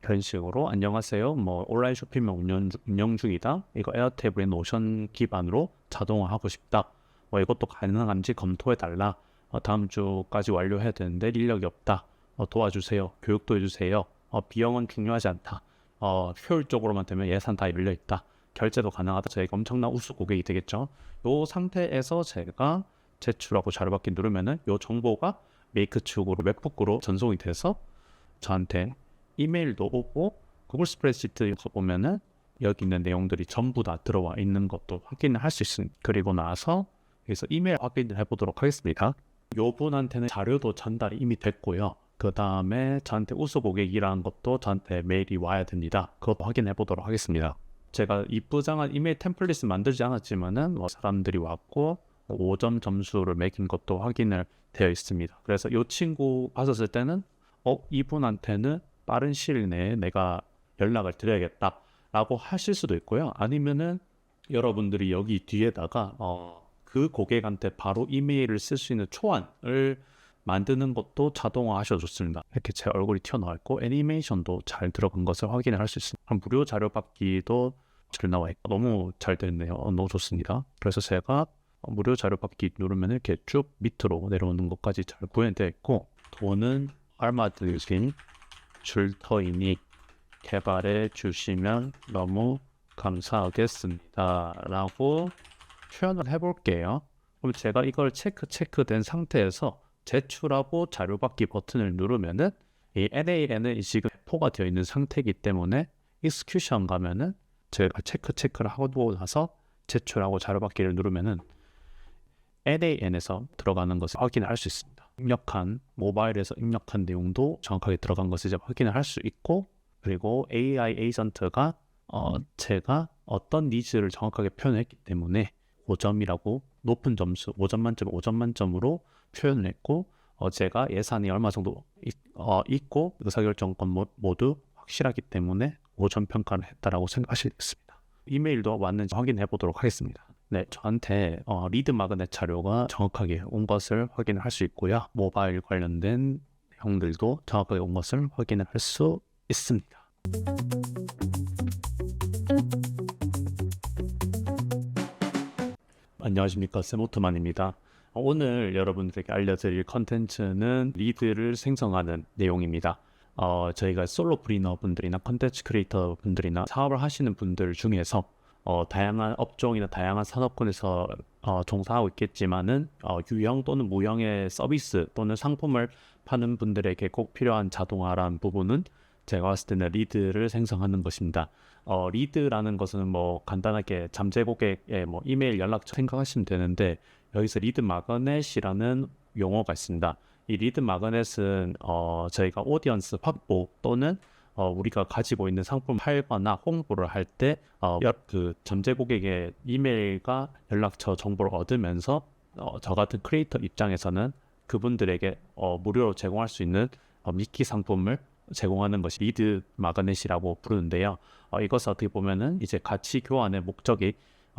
그런 식으로 안녕하세요. 뭐 온라인 쇼핑몰 운영 중이다. 이거 에어테이블의 노션 기반으로 자동화하고 싶다. 뭐 이것도 가능한지 검토해 달라. 다음 주까지 완료해야 되는데 인력이 없다. 도와주세요. 교육도 해주세요. 비용은 중요하지 않다. 효율적으로만 되면 예산 다 열려 있다. 결제도 가능하다. 저희가 엄청난 우수 고객이 되겠죠. 이 상태에서 제가 제출하고 자료받기 누르면은 이 정보가 메이크 측으로 웹북으로 전송이 돼서 저한테 이메일도 오고 구글 스프레드시트에서 보면은 여기 있는 내용들이 전부 다 들어와 있는 것도 확인을 할 수 있습니다. 그리고 나서 여기서 이메일 확인을 해보도록 하겠습니다. 요분한테는 자료도 전달이 이미 됐고요. 그 다음에 저한테 우수 고객이라는 것도 저한테 메일이 와야 됩니다. 그것도 확인해 보도록 하겠습니다. 제가 이쁘장한 이메일 템플릿을 만들지 않았지만은 사람들이 왔고 5점 점수를 매긴 것도 확인을 되어 있습니다. 그래서 이 친구 봤었을 때는 이분한테는 빠른 시일 내에 내가 연락을 드려야겠다 라고 하실 수도 있고요. 아니면은 여러분들이 여기 뒤에다가 그 고객한테 바로 이메일을 쓸 수 있는 초안을 만드는 것도 자동화 하셔도 좋습니다. 이렇게 제 얼굴이 튀어나와 있고 애니메이션도 잘 들어간 것을 확인을 할 수 있습니다. 무료 자료 받기도 잘 나와 있고 너무 잘 됐네요. 너무 좋습니다. 그래서 제가 무료 자료 받기 누르면 이렇게 쭉 밑으로 내려오는 것까지 잘 구현되어 있고, 돈은 얼마 들으신 줄터이니 개발해 주시면 너무 감사하겠습니다 라고 표현을 해볼게요. 그럼 제가 이걸 체크된 상태에서 제출하고 자료받기 버튼을 누르면은 이 LAN은 지금 배포가 되어 있는 상태이기 때문에 익스큐션 가면은 제가 체크를 하고 나서 제출하고 자료받기를 누르면은 LAN에서 들어가는 것을 확인할 수 있습니다. 모바일에서 입력한 내용도 정확하게 들어간 것을 이제 확인을 할 수 있고, 그리고 AI 에이전트가 제가 어떤 니즈를 정확하게 표현했기 때문에 5점이라고 높은 점수, 5점 만점 5점 만점으로 표현을 했고, 제가 예산이 얼마 정도 있고 의사결정권 모두 확실하기 때문에 5점 평가를 했다라고 생각하시겠습니다. 이메일도 왔는지 확인해 보도록 하겠습니다. 네, 저한테 리드 마그넷 자료가 정확하게 온 것을 확인을 할 수 있고요. 모바일 관련된 내용들도 정확하게 온 것을 확인을 할 수 있습니다. 안녕하십니까, 세모트만입니다. 오늘 여러분들에게 알려드릴 컨텐츠는 리드를 생성하는 내용입니다. 저희가 솔로 브리너 분들이나 컨텐츠 크리에이터 분들이나 사업을 하시는 분들 중에서 다양한 업종이나 다양한 산업군에서 종사하고 있겠지만은 유형 또는 무형의 서비스 또는 상품을 파는 분들에게 꼭 필요한 자동화라는 부분은 제가 봤을 때는 리드를 생성하는 것입니다. 리드라는 것은 뭐 간단하게 잠재 고객의 뭐 이메일 연락처 생각하시면 되는데, 여기서 리드 마그넷이라는 용어가 있습니다. 이 리드 마그넷은 저희가 오디언스 확보 또는 우리가 가지고 있는 상품 팔거나 홍보를 할 때 그 잠재 고객의 이메일과 연락처 정보를 얻으면서 저 같은 크리에이터 입장에서는 그분들에게 무료로 제공할 수 있는 미끼 상품을 제공하는 것이 리드 마그넷이라고 부르는데요. 이것은 어떻게 보면은 이제 가치 교환의 목적이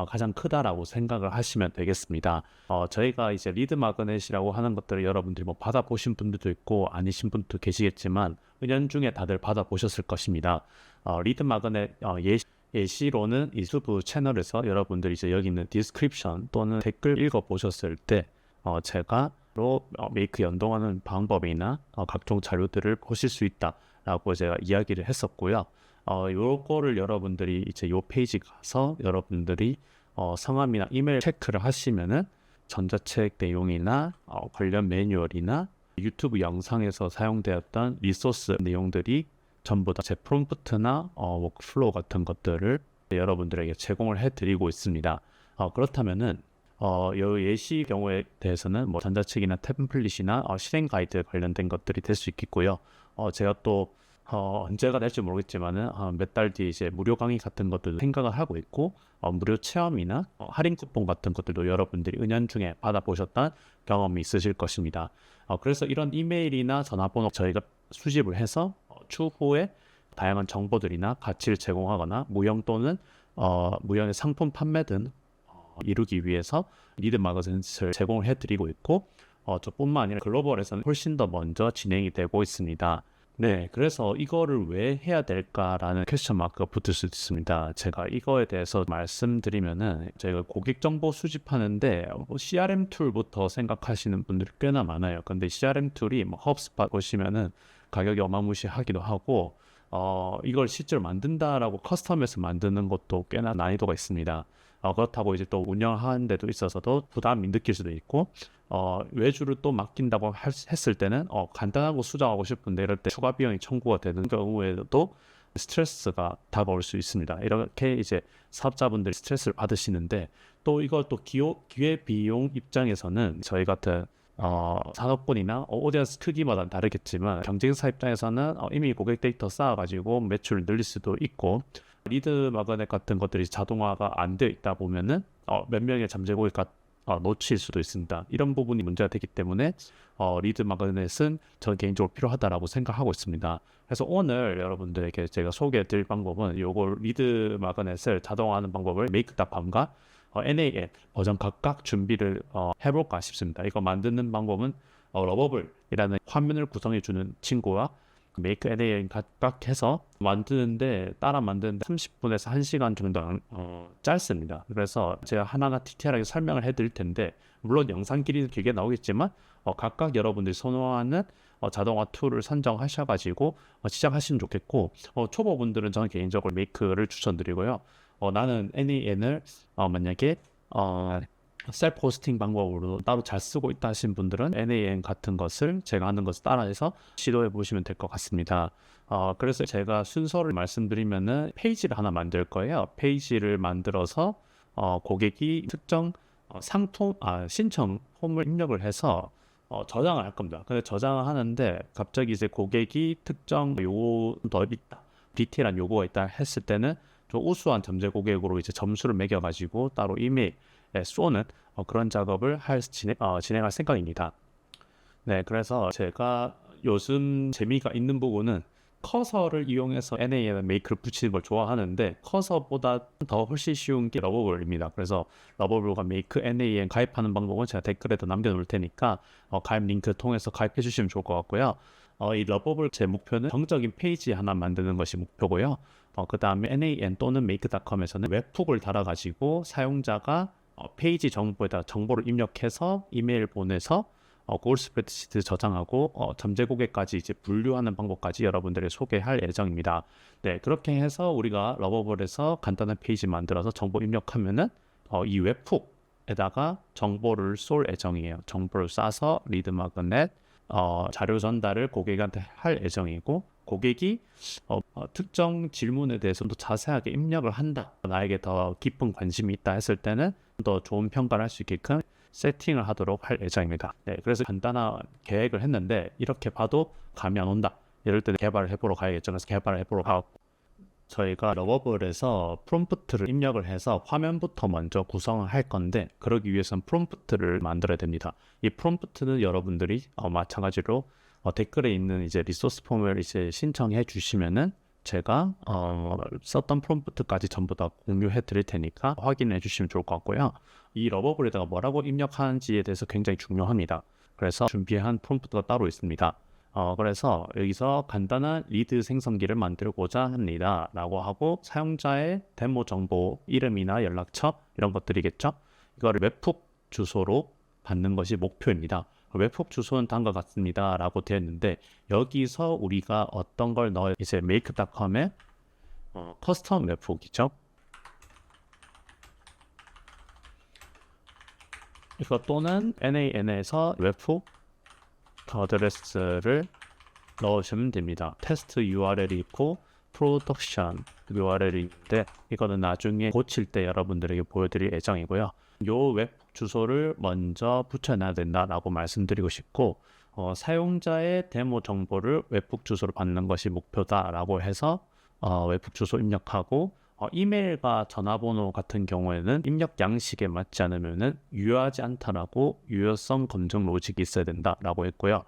가장 크다라고 생각을 하시면 되겠습니다. 저희가 이제 리드 마그넷이라고 하는 것들을 여러분들이 뭐 받아보신 분들도 있고 아니신 분도 계시겠지만 은연중에 다들 받아보셨을 것입니다. 리드 마그넷 예시로는 유튜브 채널에서 여러분들이 이제 여기 있는 디스크립션 또는 댓글 읽어보셨을 때 제가 메이크 연동하는 방법이나 각종 자료들을 보실 수 있다라고 제가 이야기를 했었고요. 요거를 여러분들이 이제 요 페이지 가서 여러분들이 성함이나 이메일 체크를 하시면은 전자책 내용이나 관련 매뉴얼이나 유튜브 영상에서 사용되었던 리소스 내용들이 전부 다 제 프롬프트나 워크플로우 같은 것들을 여러분들에게 제공을 해드리고 있습니다. 그렇다면은 이 예시 경우에 대해서는 뭐 전자책이나 템플릿이나 실행 가이드 관련된 것들이 될 수 있겠고요. 제가 또 언제가 될지 모르겠지만은 몇 달 뒤에 이제 무료 강의 같은 것들도 생각을 하고 있고, 무료 체험이나 할인 쿠폰 같은 것들도 여러분들이 은연중에 받아보셨던 경험이 있으실 것입니다. 그래서 이런 이메일이나 전화번호 저희가 수집을 해서 추후에 다양한 정보들이나 가치를 제공하거나 무형 또는 무형의 상품 판매 등 이루기 위해서 리드 마그넷을 제공을 해드리고 있고, 저뿐만 아니라 글로벌에서는 훨씬 더 먼저 진행이 되고 있습니다. 네, 그래서 이거를 왜 해야 될까라는 퀘스천 마크가 붙을 수 있습니다. 제가 이거에 대해서 말씀드리면은 제가 고객 정보 수집하는데 CRM 툴부터 생각하시는 분들이 꽤나 많아요. 근데 CRM 툴이 뭐 헙스팟 보시면은 가격이 어마무시하기도 하고 이걸 실제로 만든다라고 커스텀해서 만드는 것도 꽤나 난이도가 있습니다. 그렇다고 이제 또 운영하는 데도 있어서도 부담이 느낄 수도 있고 외주를 또 맡긴다고 했을 때는 간단하고 수정하고 싶은데 이럴 때 추가 비용이 청구가 되는 경우에도 스트레스가 다가올 수 있습니다. 이렇게 이제 사업자분들이 스트레스를 받으시는데 또 이걸 또 기회 비용 입장에서는 저희 같은 산업군이나 오디언스 크기마다 다르겠지만 경쟁사 입장에서는 이미 고객 데이터 쌓아가지고 매출을 늘릴 수도 있고 리드 마그넷 같은 것들이 자동화가 안 되어 있다 보면은 몇 명의 잠재 고객과 놓칠 수도 있습니다. 이런 부분이 문제가 되기 때문에 리드 마그넷은 저는 개인적으로 필요하다라고 생각하고 있습니다. 그래서 오늘 여러분들에게 제가 소개해 드릴 방법은 요걸 리드 마그넷을 자동화하는 방법을 메이크닷컴과 NAN 버전 각각 준비를 해볼까 싶습니다. 이거 만드는 방법은 러버블이라는 화면을 구성해 주는 친구와 메이크 NAN 각각 해서 따라 만드는데 30분에서 1시간 정도 짧습니다. 그래서 제가 하나하나 디테일하게 설명을 해드릴 텐데 물론 영상 길이는 길게 나오겠지만 각각 여러분들이 선호하는 자동화 툴을 선정하셔가지고 시작하시면 좋겠고 초보분들은 저는 개인적으로 메이크를 추천드리고요. 나는 NAN을 만약에 셀프 호스팅 방법으로 따로 잘 쓰고 있다 하신 분들은 NAN 같은 것을 제가 하는 것을 따라해서 시도해 보시면 될 것 같습니다. 그래서 제가 순서를 말씀드리면은 페이지를 하나 만들 거예요. 페이지를 만들어서 고객이 특정 신청 폼을 입력을 해서 저장을 할 겁니다. 근데 저장을 하는데 갑자기 이제 고객이 특정 요구 더 있다, 디테일한 요구가 있다 했을 때는 좀 우수한 잠재 고객으로 이제 점수를 매겨가지고 따로 이메일에 쏘는 그런 작업을 진행할 생각입니다. 네, 그래서 제가 요즘 재미가 있는 부분은 커서를 이용해서 NAN 메이크를 붙이는 걸 좋아하는데 커서보다 더 훨씬 쉬운 게 러버블입니다. 그래서 러버블과 메이크 NAN 가입하는 방법은 제가 댓글에도 남겨놓을 테니까 가입 링크 통해서 가입해 주시면 좋을 것 같고요. 이 러버블 제 목표는 정적인 페이지 하나 만드는 것이 목표고요. 그 다음에 NAN 또는 메이크닷컴에서는 웹훅을 달아가지고 사용자가 페이지 정보에다 정보를 입력해서 이메일 보내서 구글 스프레드시트 저장하고 잠재 고객까지 이제 분류하는 방법까지 여러분들에게 소개할 예정입니다. 네, 그렇게 해서 우리가 러버블에서 간단한 페이지 만들어서 정보 입력하면은 이 웹훅에다가 정보를 쏠 예정이에요. 정보를 싸서 리드 마그넷 자료 전달을 고객한테 할 예정이고 고객이 특정 질문에 대해서 더 자세하게 입력을 한다, 나에게 더 깊은 관심이 있다 했을 때는 더 좋은 평가를 할 수 있게끔 세팅을 하도록 할 예정입니다. 네, 그래서 간단한 계획을 했는데 이렇게 봐도 감이 안 온다, 이럴 때는 개발을 해보러 가야겠죠. 그래서 개발을 해보러 가고 저희가 러버블에서 프롬프트를 입력을 해서 화면부터 먼저 구성을 할 건데 그러기 위해서는 프롬프트를 만들어야 됩니다. 이 프롬프트는 여러분들이 마찬가지로 댓글에 있는 이제 리소스 폼을 이제 신청해 주시면은 제가 썼던 프롬프트까지 전부 다 공유해 드릴 테니까 확인해 주시면 좋을 것 같고요. 이 러버블에다가 뭐라고 입력하는지에 대해서 굉장히 중요합니다. 그래서 준비한 프롬프트가 따로 있습니다. 그래서 여기서 간단한 리드 생성기를 만들고자 합니다 라고 하고 사용자의 데모 정보, 이름이나 연락처 이런 것들이겠죠. 이거를 웹훅 주소로 받는 것이 목표입니다. 웹훅 주소는 다음과 같습니다 라고 되어 있는데 여기서 우리가 어떤 걸 넣어야 이제 메이크닷컴의 커스텀 웹훅이죠. 이거 또는 NAN에서 웹훅 어드레스를 넣으시면 됩니다. 테스트 URL이 있고 프로덕션 URL이 있는데 이거는 나중에 고칠 때 여러분들에게 보여드릴 예정이고요. 요 웹 주소를 먼저 붙여놔야 된다라고 말씀드리고 싶고 사용자의 데모 정보를 웹북 주소로 받는 것이 목표다라고 해서 웹북 주소 입력하고 이메일과 전화번호 같은 경우에는 입력 양식에 맞지 않으면은 유효하지 않다라고 유효성 검증 로직이 있어야 된다라고 했고요.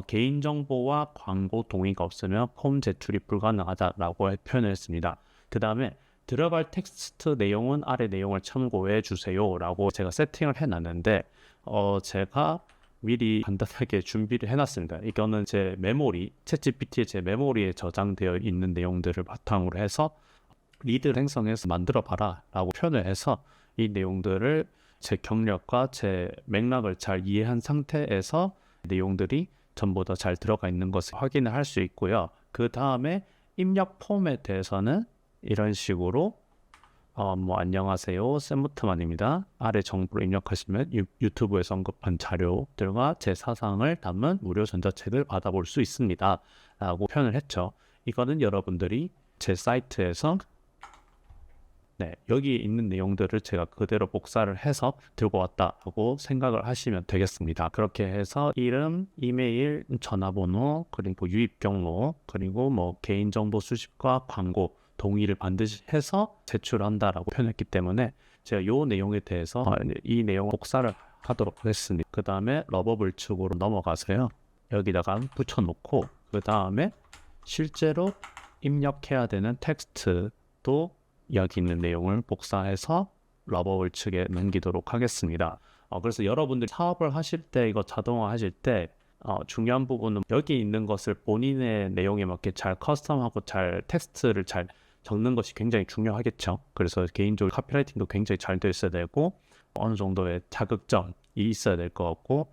개인정보와 광고 동의가 없으면 폼 제출이 불가능하다라고 표현을 했습니다. 그 다음에 들어갈 텍스트 내용은 아래 내용을 참고해 주세요 라고 제가 세팅을 해놨는데 제가 미리 간단하게 준비를 해놨습니다. 이거는 제 메모리, 챗GPT의 제 메모리에 저장되어 있는 내용들을 바탕으로 해서 리드 생성해서 만들어 봐라 라고 표현을 해서 이 내용들을 제 경력과 제 맥락을 잘 이해한 상태에서 내용들이 전부 다 잘 들어가 있는 것을 확인을 할 수 있고요. 그 다음에 입력 폼에 대해서는 이런 식으로 안녕하세요, 샘무트만입니다. 아래 정보를 입력하시면 유튜브에서 언급한 자료들과 제 사상을 담은 무료 전자책을 받아볼 수 있습니다 라고 표현을 했죠. 이거는 여러분들이 제 사이트에서 여기 있는 내용들을 제가 그대로 복사를 해서 들고 왔다고 생각을 하시면 되겠습니다. 그렇게 해서 이름, 이메일, 전화번호, 그리고 유입 경로, 그리고 뭐 개인정보 수집과 광고 동의를 반드시 해서 제출한다라고 표현했기 때문에 제가 이 내용에 대해서 이 내용 복사를 하도록 하겠습니다. 그 다음에 러버블 측으로 넘어가서요. 여기다가 붙여놓고 그 다음에 실제로 입력해야 되는 텍스트도 여기 있는 내용을 복사해서 러버블 측에 넘기도록 하겠습니다. 그래서 여러분들 사업을 하실 때 이거 자동화 하실 때 중요한 부분은 여기 있는 것을 본인의 내용에 맞게 잘 커스텀하고 잘 텍스트를 잘 적는 것이 굉장히 중요하겠죠. 그래서 개인적으로 카피라이팅도 굉장히 잘 돼 있어야 되고 어느 정도의 자극점이 있어야 될 것 같고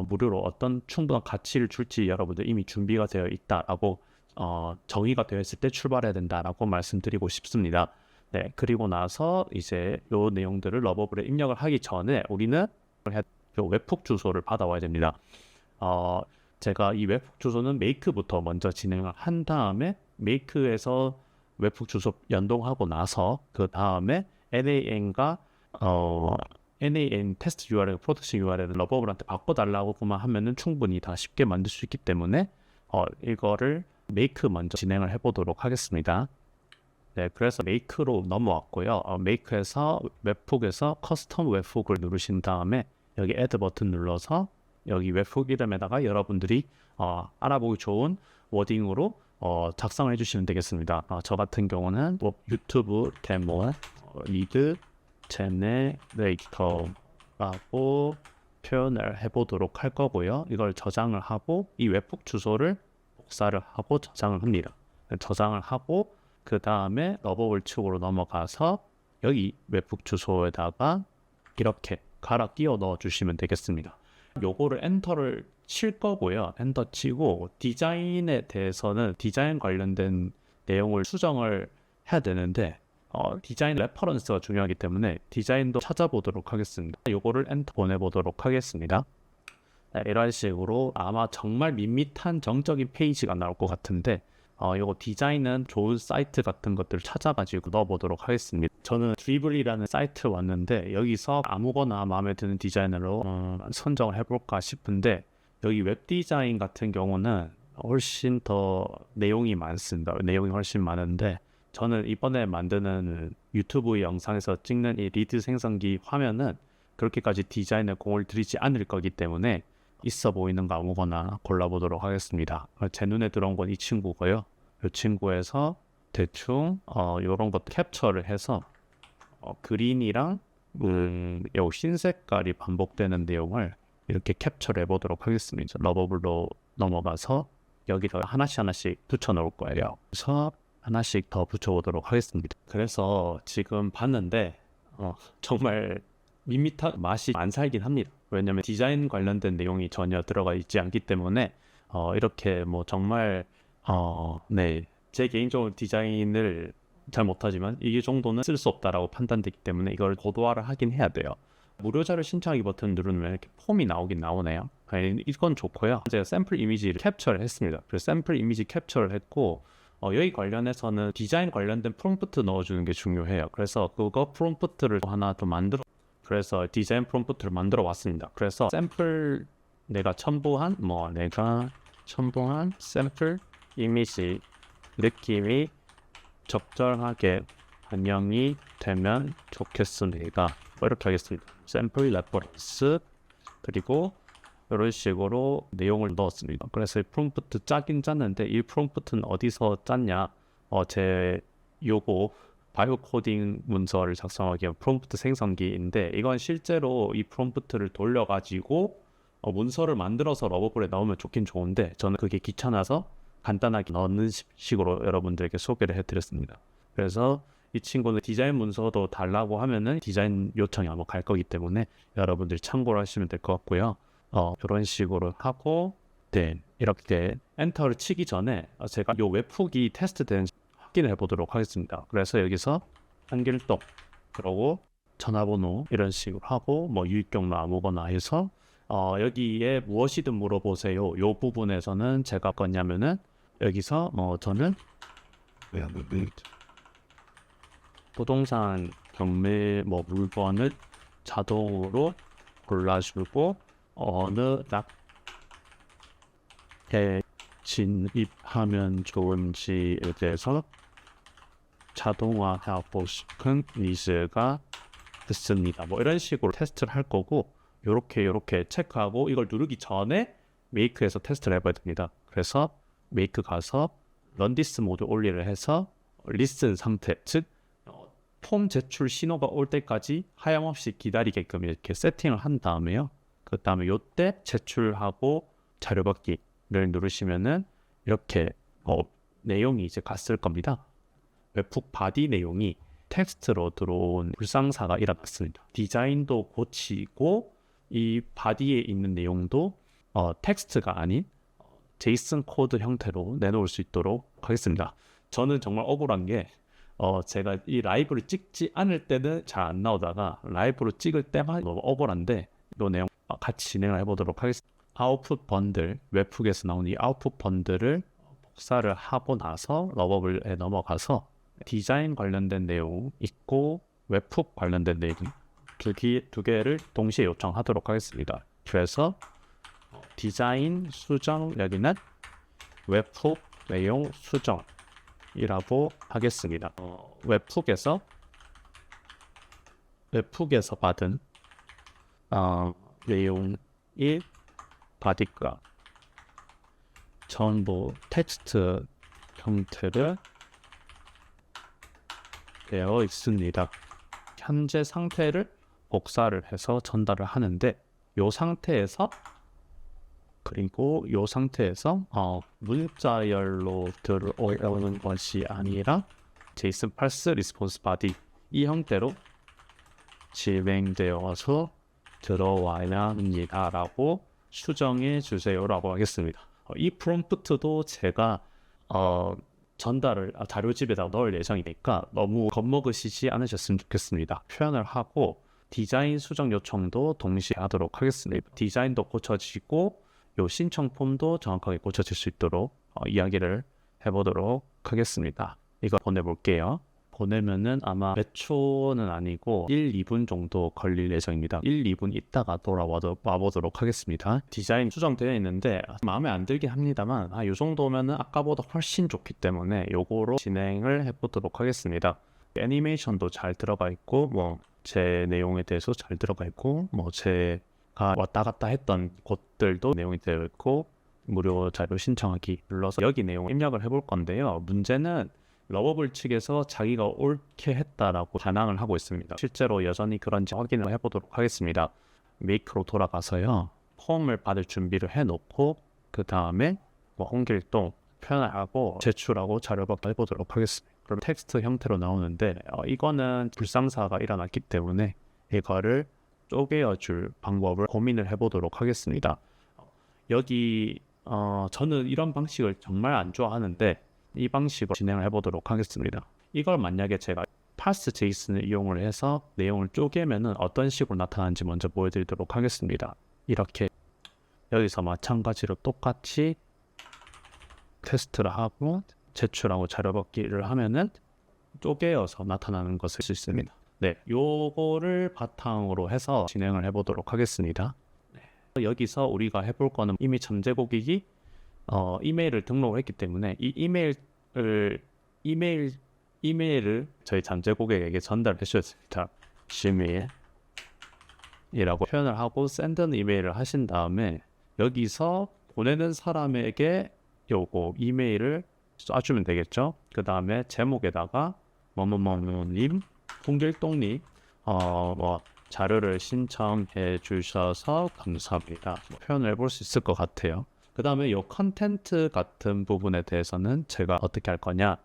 무료로 어떤 충분한 가치를 줄지 여러분들 이미 준비가 되어 있다라고 정의가 되어 있을 때 출발해야 된다라고 말씀드리고 싶습니다. 네, 그리고 나서 이제 요 내용들을 러버블에 입력을 하기 전에 우리는 웹훅 주소를 받아와야 됩니다. 제가 이 웹훅 주소는 메이크부터 먼저 진행을 한 다음에 메이크에서 웹훅 주소 연동하고 나서 그 다음에 NAN과 NAN 테스트 URL, 프로덕션 URL을 러버블한테 바꿔달라고만 하면은 충분히 다 쉽게 만들 수 있기 때문에 이거를 메이크 먼저 진행을 해보도록 하겠습니다. 네, 그래서 메이크로 넘어왔고요. 메이크에서 웹훅에서 커스텀 웹훅을 누르신 다음에 여기 애드 버튼 눌러서 여기 웹훅 이름에다가 여러분들이 알아보기 좋은 워딩으로 작성을 해주시면 되겠습니다. 저 같은 경우는 유튜브 데모 리드 제네레이터라고 표현을 해보도록 할 거고요. 이걸 저장을 하고 이 웹훅 주소를 복사를 하고 저장을 합니다. 저장을 하고 그 다음에 러버블 측으로 넘어가서 여기 웹훅 주소에다가 이렇게 갈아 끼워 넣어 주시면 되겠습니다. 요거를 엔터를 칠 거고요. 엔터 치고 디자인에 대해서는 디자인 관련된 내용을 수정을 해야 되는데 디자인 레퍼런스가 중요하기 때문에 디자인도 찾아보도록 하겠습니다. 요거를 엔터 보내보도록 하겠습니다. 네, 이런 식으로 아마 정말 밋밋한 정적인 페이지가 나올 것 같은데 요거 디자인은 좋은 사이트 같은 것들을 찾아가지고 넣어보도록 하겠습니다. 저는 드리블이라는 사이트 왔는데 여기서 아무거나 마음에 드는 디자인으로 선정을 해볼까 싶은데 여기 웹 디자인 같은 경우는 훨씬 더 내용이 많습니다. 내용이 훨씬 많은데 저는 이번에 만드는 유튜브 영상에서 찍는 이 리드 생성기 화면은 그렇게까지 디자인에 공을 들이지 않을 거기 때문에 있어 보이는 거 아무거나 골라보도록 하겠습니다. 제 눈에 들어온 건 이 친구고요. 이 친구에서 대충 이런 것 캡처를 해서 그린이랑 요 흰 색깔이 반복되는 내용을 이렇게 캡처를 해보도록 하겠습니다. 러버블로 넘어가서 여기서 하나씩 붙여 놓을 거예요. 그래서 하나씩 더 붙여보도록 하겠습니다. 그래서 지금 봤는데 정말 밋밋한 맛이 안 살긴 합니다. 왜냐면 디자인 관련된 내용이 전혀 들어가 있지 않기 때문에 이렇게 뭐 정말 제 개인적으로 디자인을 잘 못하지만 이 정도는 쓸 수 없다라고 판단되기 때문에 이걸 고도화를 하긴 해야 돼요. 무료 자료 신청하기 버튼 누르면 이렇게 폼이 나오긴 나오네요. 이건 좋고요. 제가 샘플 이미지를 캡처를 했습니다. 그래서 샘플 이미지 캡처를 했고 여기 관련해서는 디자인 관련된 프롬프트 넣어주는 게 중요해요. 그래서 그거 프롬프트를 하나 더 그래서 디자인 프롬프트를 만들어 왔습니다. 그래서 샘플 내가 첨부한 샘플 이미지 느낌이 적절하게 반영이 되면 좋겠습니다. 이렇게 하겠습니다. 샘플 레퍼런스 그리고 이런 식으로 내용을 넣었습니다. 그래서 이 프롬프트 짜긴 짰는데 이 프롬프트는 어디서 짰냐? 제 요거 바이오 코딩 문서를 작성하기 위한 프롬프트 생성기인데 이건 실제로 이 프롬프트를 돌려가지고 문서를 만들어서 러버블에 넣으면 좋긴 좋은데 저는 그게 귀찮아서 간단하게 넣는 식으로 여러분들에게 소개를 해드렸습니다. 그래서 이 친구는 디자인 문서도 달라고 하면은 디자인 요청이 아마 갈 거기 때문에 여러분들이 참고를 하시면 될 것 같고요. 이런 식으로 하고 네, 이렇게 엔터를 치기 전에 제가 이 웹훅이 테스트된 확인을 해보도록 하겠습니다. 그래서 여기서 한길동 그러고 전화번호 이런 식으로 하고 뭐 유입 경로 아무거나 해서 여기에 무엇이든 물어보세요. 이 부분에서는 제가 거냐면은 여기서 저는 부동산 경매 뭐 물건을 자동으로 골라주고 어느 낙에 진입하면 좋은지에 대해서 자동화하고 싶은 니즈가 있습니다. 뭐 이런 식으로 테스트를 할 거고 요렇게 체크하고 이걸 누르기 전에 메이크에서 테스트를 해봐야 됩니다. 그래서 메이크 가서 런디스 모드 올리를 해서 리슨 상태 즉 폼 제출 신호가 올 때까지 하염없이 기다리게끔 이렇게 세팅을 한 다음에요. 그 다음에 요때 제출하고 자료 받기를 누르시면은 이렇게 내용이 이제 갔을 겁니다. 웹훅 바디 내용이 텍스트로 들어온 불상사가 일어났습니다. 디자인도 고치고 이 바디에 있는 내용도 텍스트가 아닌 제이슨 코드 형태로 내놓을 수 있도록 하겠습니다. 저는 정말 억울한 게 제가 이 라이브를 찍지 않을 때는 잘 안 나오다가 라이브로 찍을 때만 너무 억울한데 이 내용 같이 진행을 해보도록 하겠습니다. 아웃풋 번들, 웹훅에서 나온 이 아웃풋 번들을 복사를 하고 나서 러버블에 넘어가서 디자인 관련된 내용 있고 웹훅 관련된 내용 두 개를 동시에 요청하도록 하겠습니다. 그래서 디자인 수정 여기는 웹훅 내용 수정이라고 하겠습니다. 웹훅에서 받은 내용이 바디가 전부 텍스트 형태를 되어 있습니다. 현재 상태를 복사를 해서 전달을 하는데 이 상태에서 그리고 이 상태에서 문자열로 들어오는 것이 아니라 제이슨 parse response body 이 형태로 진행되어서 들어와야 합니다 라고 수정해 주세요 라고 하겠습니다. 이 프롬프트도 제가 전달을 자료집에다 넣을 예정이니까 너무 겁먹으시지 않으셨으면 좋겠습니다. 표현을 하고 디자인 수정 요청도 동시에 하도록 하겠습니다. 디자인도 고쳐지고 요 신청 폼도 정확하게 고쳐질 수 있도록 이야기를 해보도록 하겠습니다. 이거 보내볼게요. 보내면은 아마 몇 초는 아니고 1, 2분 정도 걸릴 예정입니다. 1, 2분 있다가 와보도록 하겠습니다. 디자인 수정되어 있는데 마음에 안 들긴 합니다만 이 정도면은 아까보다 훨씬 좋기 때문에 요거로 진행을 해보도록 하겠습니다. 애니메이션도 잘 들어가 있고 뭐 제 내용에 대해서 잘 들어가 있고 뭐 제가 왔다 갔다 했던 곳들도 내용이 되어 있고 무료 자료 신청하기 눌러서 여기 내용 입력을 해볼 건데요. 문제는 러버블 측에서 자기가 옳게 했다라고 반항을 하고 있습니다. 실제로 여전히 그런지 확인을 해보도록 하겠습니다. 메이크로 돌아가서요. 폼을 받을 준비를 해놓고 그 다음에 뭐 홍길동 표현하고 제출하고 자료받기 해보도록 하겠습니다. 그럼 텍스트 형태로 나오는데 이거는 불상사가 일어났기 때문에 이거를 쪼개어줄 방법을 고민을 해보도록 하겠습니다. 여기 저는 이런 방식을 정말 안 좋아하는데 이 방식으로 진행을 해보도록 하겠습니다. 이걸 만약에 제가 parse JSON을 이용을 해서 내용을 쪼개면은 어떤 식으로 나타나는지 먼저 보여드리도록 하겠습니다. 이렇게 여기서 마찬가지로 똑같이 테스트를 하고 제출하고 자료받기를 하면은 쪼개어서 나타나는 것을 쓸 수 있습니다. 네, 요거를 바탕으로 해서 진행을 해보도록 하겠습니다. 네. 여기서 우리가 해볼 거는 이미 전제 고객이 이메일을 등록을 했기 때문에 이 이메일을 저희 잠재 고객에게 전달해 주셨습니다. Gmail이라고 표현을 하고 send는 이메일을 하신 다음에 여기서 보내는 사람에게 요거 이메일을 쏴주면 되겠죠. 그 다음에 제목에다가 뭐뭐뭐님 홍길동님 뭐 자료를 신청해 주셔서 감사합니다. 표현을 해볼 수 있을 것 같아요. 그 다음에 이 컨텐트 같은 부분에 대해서는 제가 어떻게 할 거냐,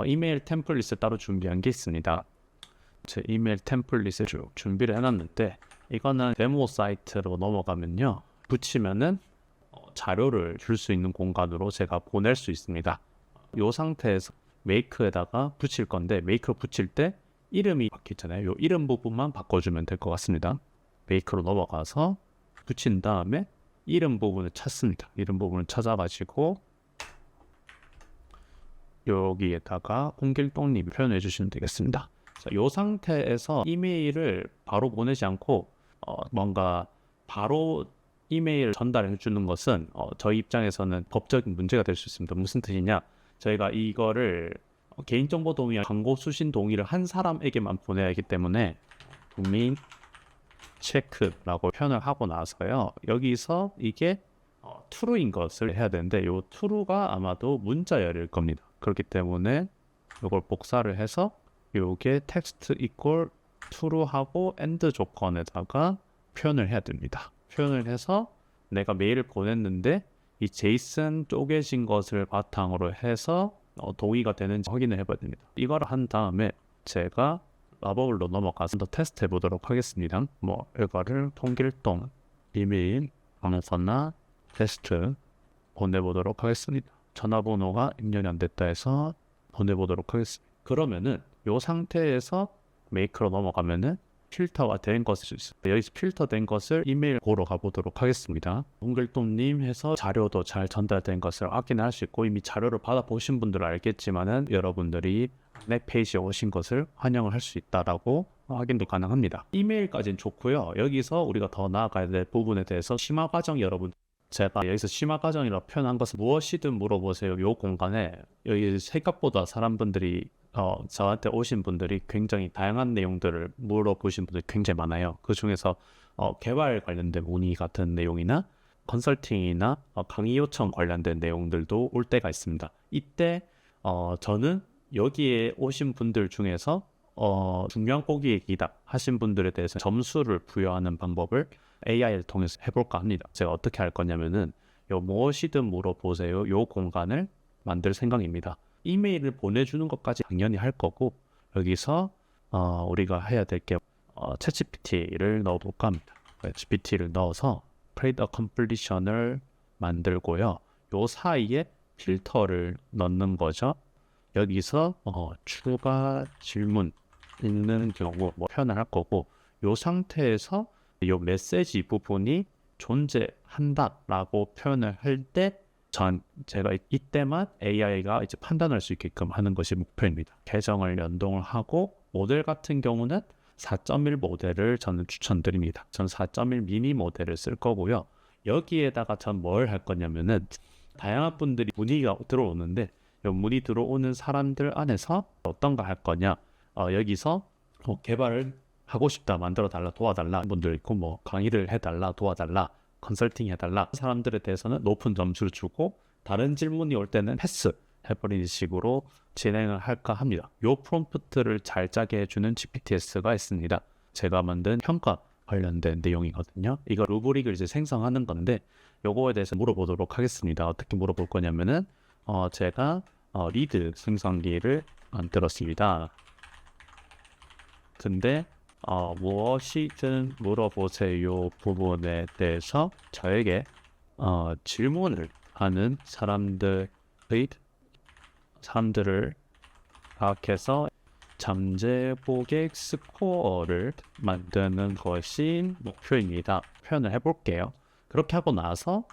이메일 템플릿을 따로 준비한 게 있습니다. 제 이메일 템플릿을 쭉 준비를 해놨는데, 이거는 데모 사이트로 넘어가면요, 붙이면은 자료를 줄 수 있는 공간으로 제가 보낼 수 있습니다. 이 상태에서 메이크에다가 붙일 건데, 메이크로 붙일 때 이름이 바뀌잖아요. 이 이름 부분만 바꿔주면 될 것 같습니다. 메이크로 넘어가서 붙인 다음에 이름 부분을 찾습니다. 이름 부분을 찾아가지고 여기에다가 홍길동님 표현해 주시면 되겠습니다. 자, 이 상태에서 이메일을 바로 보내지 않고 뭔가 바로 이메일 전달해 주는 것은 저희 입장에서는 법적인 문제가 될 수 있습니다. 무슨 뜻이냐? 저희가 이거를 개인정보 동의, 광고 수신 동의를 한 사람에게만 보내야 하기 때문에 도메인 체크라고 표현을 하고 나서요, 여기서 이게 true인 것을 해야 되는데, 이 true가 아마도 문자열일 겁니다. 그렇기 때문에 이걸 복사를 해서 요게 text equal true하고 and 조건에다가 표현을 해야 됩니다. 표현을 해서 내가 메일을 보냈는데 이 JSON 쪼개진 것을 바탕으로 해서 동의가 되는지 확인을 해봐야 됩니다. 이걸 한 다음에 제가 라버블로 넘어가서 더 테스트 해보도록 하겠습니다. 이거를 통길동 이메일 안에서나 테스트 보내보도록 하겠습니다. 전화번호가 입력이 안 됐다 해서 보내보도록 하겠습니다. 그러면은 이 상태에서 메이크로 넘어가면은 필터가 된 것을 있습니다. 여기서 필터된 것을 이메일 보러 가보도록 하겠습니다. 홍길동님 해서 자료도 잘 전달된 것을 확인할 수 있고, 이미 자료를 받아보신 분들은 알겠지만은 여러분들이 내 페이지에 오신 것을 환영을 할 수 있다라고 확인도 가능합니다. 이메일까지는 좋고요. 여기서 우리가 더 나아가야 될 부분에 대해서 심화 과정, 여러분, 제가 여기서 심화 과정이라고 표현한 것은 무엇이든 물어보세요. 이 공간에 여기 생각보다 사람분들이 저한테 오신 분들이 굉장히 다양한 내용들을 물어보신 분들이 굉장히 많아요. 그 중에서 개발 관련된 문의 같은 내용이나 컨설팅이나 강의 요청 관련된 내용들도 올 때가 있습니다. 이때 저는 여기에 오신 분들 중에서 중요한 고객이다 하신 분들에 대해서 점수를 부여하는 방법을 AI를 통해서 해볼까 합니다. 제가 어떻게 할 거냐면은 무엇이든 물어보세요, 요 공간을 만들 생각입니다. 이메일을 보내주는 것까지 당연히 할 거고, 여기서 우리가 해야 될 게 챗GPT를 넣어볼까 합니다. GPT를 넣어서 create a completion을 만들고요, 요 사이에 필터를 넣는 거죠. 여기서 추가 질문 있는 경우 표현을 할 거고, 요 상태에서 요 메시지 부분이 존재한다라고 표현을 할 때 제가 이때만 AI가 이제 판단할 수 있게끔 하는 것이 목표입니다. 계정을 연동을 하고, 모델 같은 경우는 4.1 모델을 저는 추천드립니다. 전 4.1 미니 모델을 쓸 거고요. 여기에다가 전 뭘 할 거냐면은, 다양한 분들이 문의가 들어오는데 이 문의 들어오는 사람들 안에서 어떤 거 할 거냐, 여기서 개발을 하고 싶다, 만들어 달라, 도와달라 분들 있고, 강의를 해달라, 도와달라, 컨설팅 해달라 사람들에 대해서는 높은 점수를 주고, 다른 질문이 올 때는 패스 해버리는 식으로 진행을 할까 합니다. 요 프롬프트를 잘 짜게 해주는 GPTS가 있습니다. 제가 만든 평가 관련된 내용이거든요. 이거 루브릭을 이제 생성하는 건데, 요거에 대해서 물어보도록 하겠습니다. 어떻게 물어볼 거냐면은 제가 리드 생성기를 만들었습니다. 근데 무엇이든 물어보세요 부분에 대해서 저에게 질문을 하는 사람들을 파악해서 잠재 고객 스코어를 만드는 것이 목표입니다. 표현을 해볼게요. 그렇게 하고 나서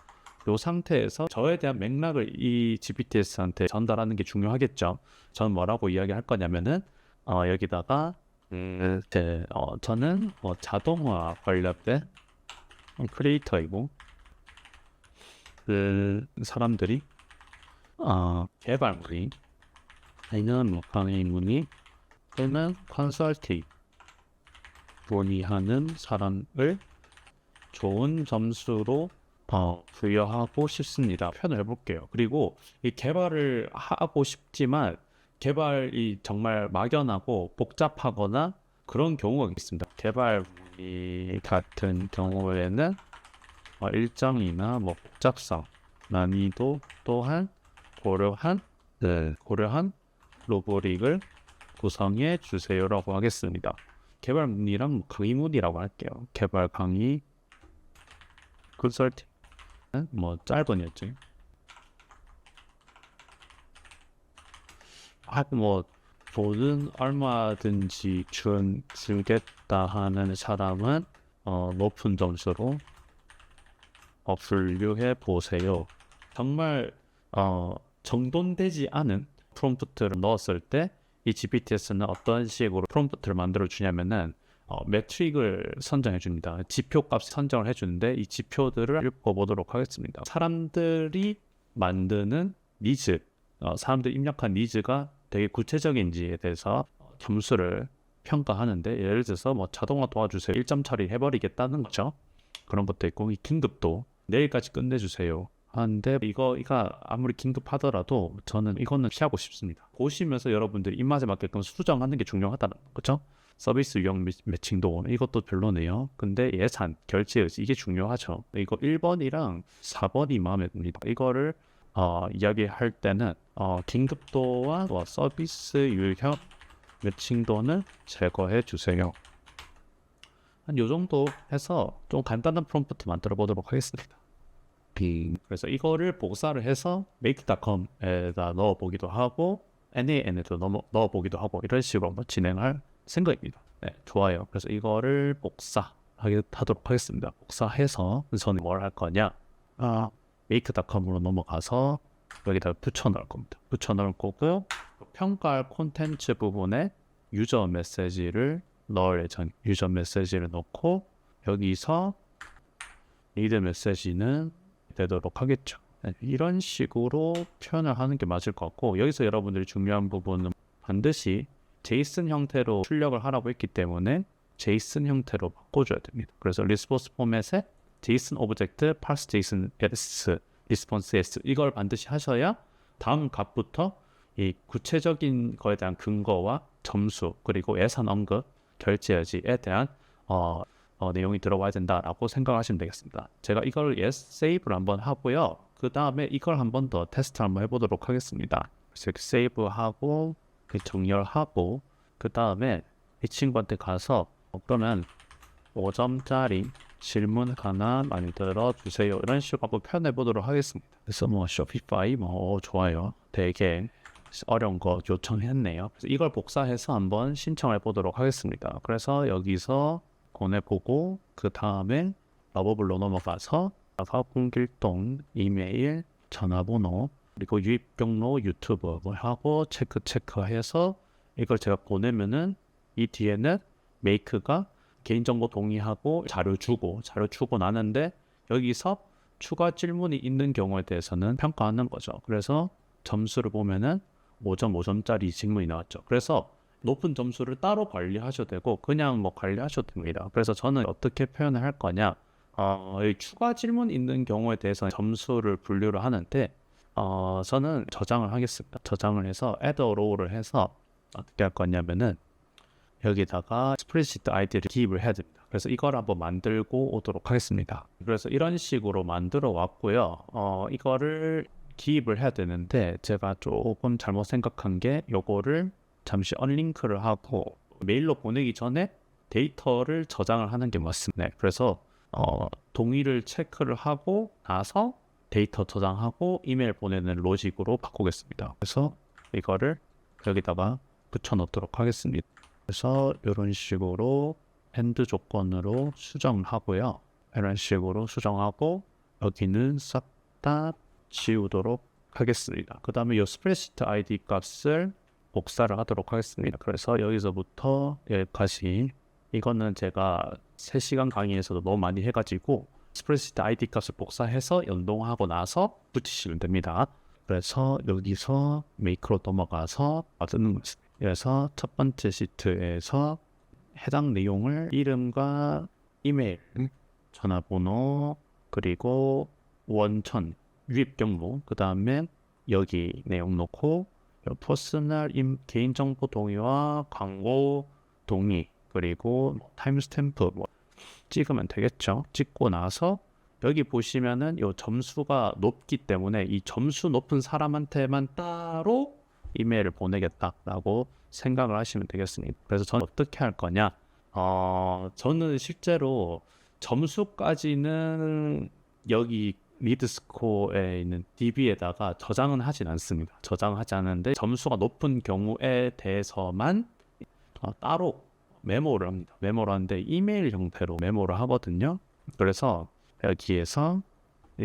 이 상태에서 저에 대한 맥락을 이 GPTS한테 전달하는 게 중요하겠죠. 저는 뭐라고 이야기할 거냐면은 여기다가 저는 자동화 관련된 크리에이터이고, 그 사람들이 개발 문의 아니면 강의 문의 또는 컨설팅 문의하는 사람을 좋은 점수로 부여하고 싶습니다. 표현을 해볼게요. 그리고 이 개발을 하고 싶지만 개발이 정말 막연하고 복잡하거나 그런 경우가 있습니다. 개발 이 같은 경우에는 일정이나 뭐 복잡성, 난이도 또한 고려한 루브릭을 구성해 주세요라고 하겠습니다. 개발 문의랑 강의 문의라고 할게요. 개발 강의 컨설팅 뭐 짧은이었지. 뭐 돈은 얼마든지 주겠다 하는 사람은 높은 점수로 분류해 보세요. 정말 정돈되지 않은 프롬프트를 넣었을 때 이 GPT에서는 어떤 식으로 프롬프트를 만들어 주냐면은 매트릭을 선정해 줍니다. 지표값 선정을 해 주는데 이 지표들을 읽어보도록 하겠습니다. 사람들이 만드는 니즈, 사람들이 입력한 니즈가 되게 구체적인지에 대해서 점수를 평가하는데, 예를 들어서 뭐 자동화 도와주세요 1점 처리해버리겠다는 거죠. 그런 것도 있고, 이 긴급도 내일까지 끝내주세요 하는데, 이거가 아무리 긴급하더라도 저는 이거는 피하고 싶습니다. 보시면서 여러분들이 입맛에 맞게끔 수정하는 게 중요하다는 거죠. 서비스 유형 매칭도 이것도 별로네요. 근데 예산, 결제 의지 이게 중요하죠. 이거 1번이랑 4번이 마음에 듭니다. 이거를 이야기할 때는 긴급도와 서비스 유형 매칭도는 제거해 주세요. 한 요 정도 해서 좀 간단한 프롬프트 만들어 보도록 하겠습니다. 그래서 이거를 복사를 해서 make.com에다 넣어보기도 하고 NAN에도 넣어보기도 하고 이런 식으로 한번 진행할 생각입니다. 네, 좋아요. 그래서 이거를 복사하도록 하겠습니다. 복사해서 저는 뭘 할 거냐, make.com으로 넘어가서 여기다가 붙여 넣을 겁니다. 붙여 넣을 거고, 평가할 콘텐츠 부분에 유저 메시지를 넣을 예정. 유저 메시지를 넣고 여기서 리드 메시지는 되도록 하겠죠. 네, 이런 식으로 표현을 하는 게 맞을 것 같고, 여기서 여러분들이 중요한 부분은 반드시 제이슨 형태로 출력을 하라고 했기 때문에 제이슨 형태로 바꿔줘야 됩니다. 그래서 리스폰스 포맷에 제이슨 오브젝트 parse JSON s 리스폰스 s 이걸 반드시 하셔야 다음 값부터 이 구체적인 거에 대한 근거와 점수, 그리고 예산 언급, 결제 여지에 대한 내용이 들어와야 된다라고 생각하시면 되겠습니다. 제가 이걸 세이브를 한번 하고요. 그 다음에 이걸 한번 더 테스트 한번 해보도록 하겠습니다. 그래서 세이브하고 정렬하고, 그 다음에 이 친구한테 가서 그러면 5점짜리 질문 하나 만들어 주세요 이런 식으로 한번 표현해 보도록 하겠습니다. 그래서 뭐 쇼피파이 좋아요. 되게 어려운 거 요청했네요. 그래서 이걸 복사해서 한번 신청해 보도록 하겠습니다. 그래서 여기서 보내보고, 그 다음에 러버블로 넘어가서 사업공길동 이메일, 전화번호, 그리고 유입 경로 유튜브 하고 체크해서 이걸 제가 보내면은 이 뒤에는 메이크가 개인정보 동의하고 자료 주고 나는데, 여기서 추가 질문이 있는 경우에 대해서는 평가하는 거죠. 그래서 점수를 보면은 5.5점짜리 질문이 나왔죠. 그래서 높은 점수를 따로 관리하셔도 되고 그냥 뭐 관리하셔도 됩니다. 그래서 저는 어떻게 표현을 할 거냐, 추가 질문 있는 경우에 대해서 점수를 분류를 하는데 저는 저장을 하겠습니다. 저장을 해서 add a row를 해서 어떻게 할 거냐면은 여기다가 스프레드시트 아이디를 기입을 해야 됩니다. 그래서 이걸 한번 만들고 오도록 하겠습니다. 그래서 이런 식으로 만들어 왔고요. 이거를 기입을 해야 되는데 제가 조금 잘못 생각한 게, 요거를 잠시 언링크를 하고 메일로 보내기 전에 데이터를 저장을 하는 게 맞습니다. 네, 그래서 동의를 체크를 하고 나서 데이터 저장하고 이메일 보내는 로직으로 바꾸겠습니다. 그래서 이거를 여기다가 붙여 넣도록 하겠습니다. 그래서 이런 식으로 엔드 조건으로 수정을 하고요. 이런 식으로 수정하고 여기는 싹 다 지우도록 하겠습니다. 그 다음에 이 스프레드시트 ID 값을 복사를 하도록 하겠습니다. 그래서 여기서부터 여기까지, 이거는 제가 3시간 강의에서도 너무 많이 해가지고 스프레드시트 ID 값을 복사해서 연동하고 나서 붙이시면 됩니다. 그래서 여기서 메이크로 넘어가서 만드는 것입니다. 그래서 첫 번째 시트에서 해당 내용을 이름과 이메일, 전화번호, 그리고 원천, 유입 경로, 그 다음에 여기 내용 놓고 퍼스널 개인정보 동의와 광고 동의, 그리고 타임스탬프 찍으면 되겠죠. 찍고 나서 여기 보시면은 요 점수가 높기 때문에 이 점수 높은 사람한테만 따로 이메일을 보내겠다라고 생각을 하시면 되겠습니다. 그래서 저는 어떻게 할 거냐? 저는 실제로 점수까지는 여기 리드스코어에 있는 DB에다가 저장은 하진 않습니다. 저장하지 않는데 점수가 높은 경우에 대해서만 따로 메모를 합니다. 메모를 하는데 이메일 형태로 메모를 하거든요. 그래서 여기에서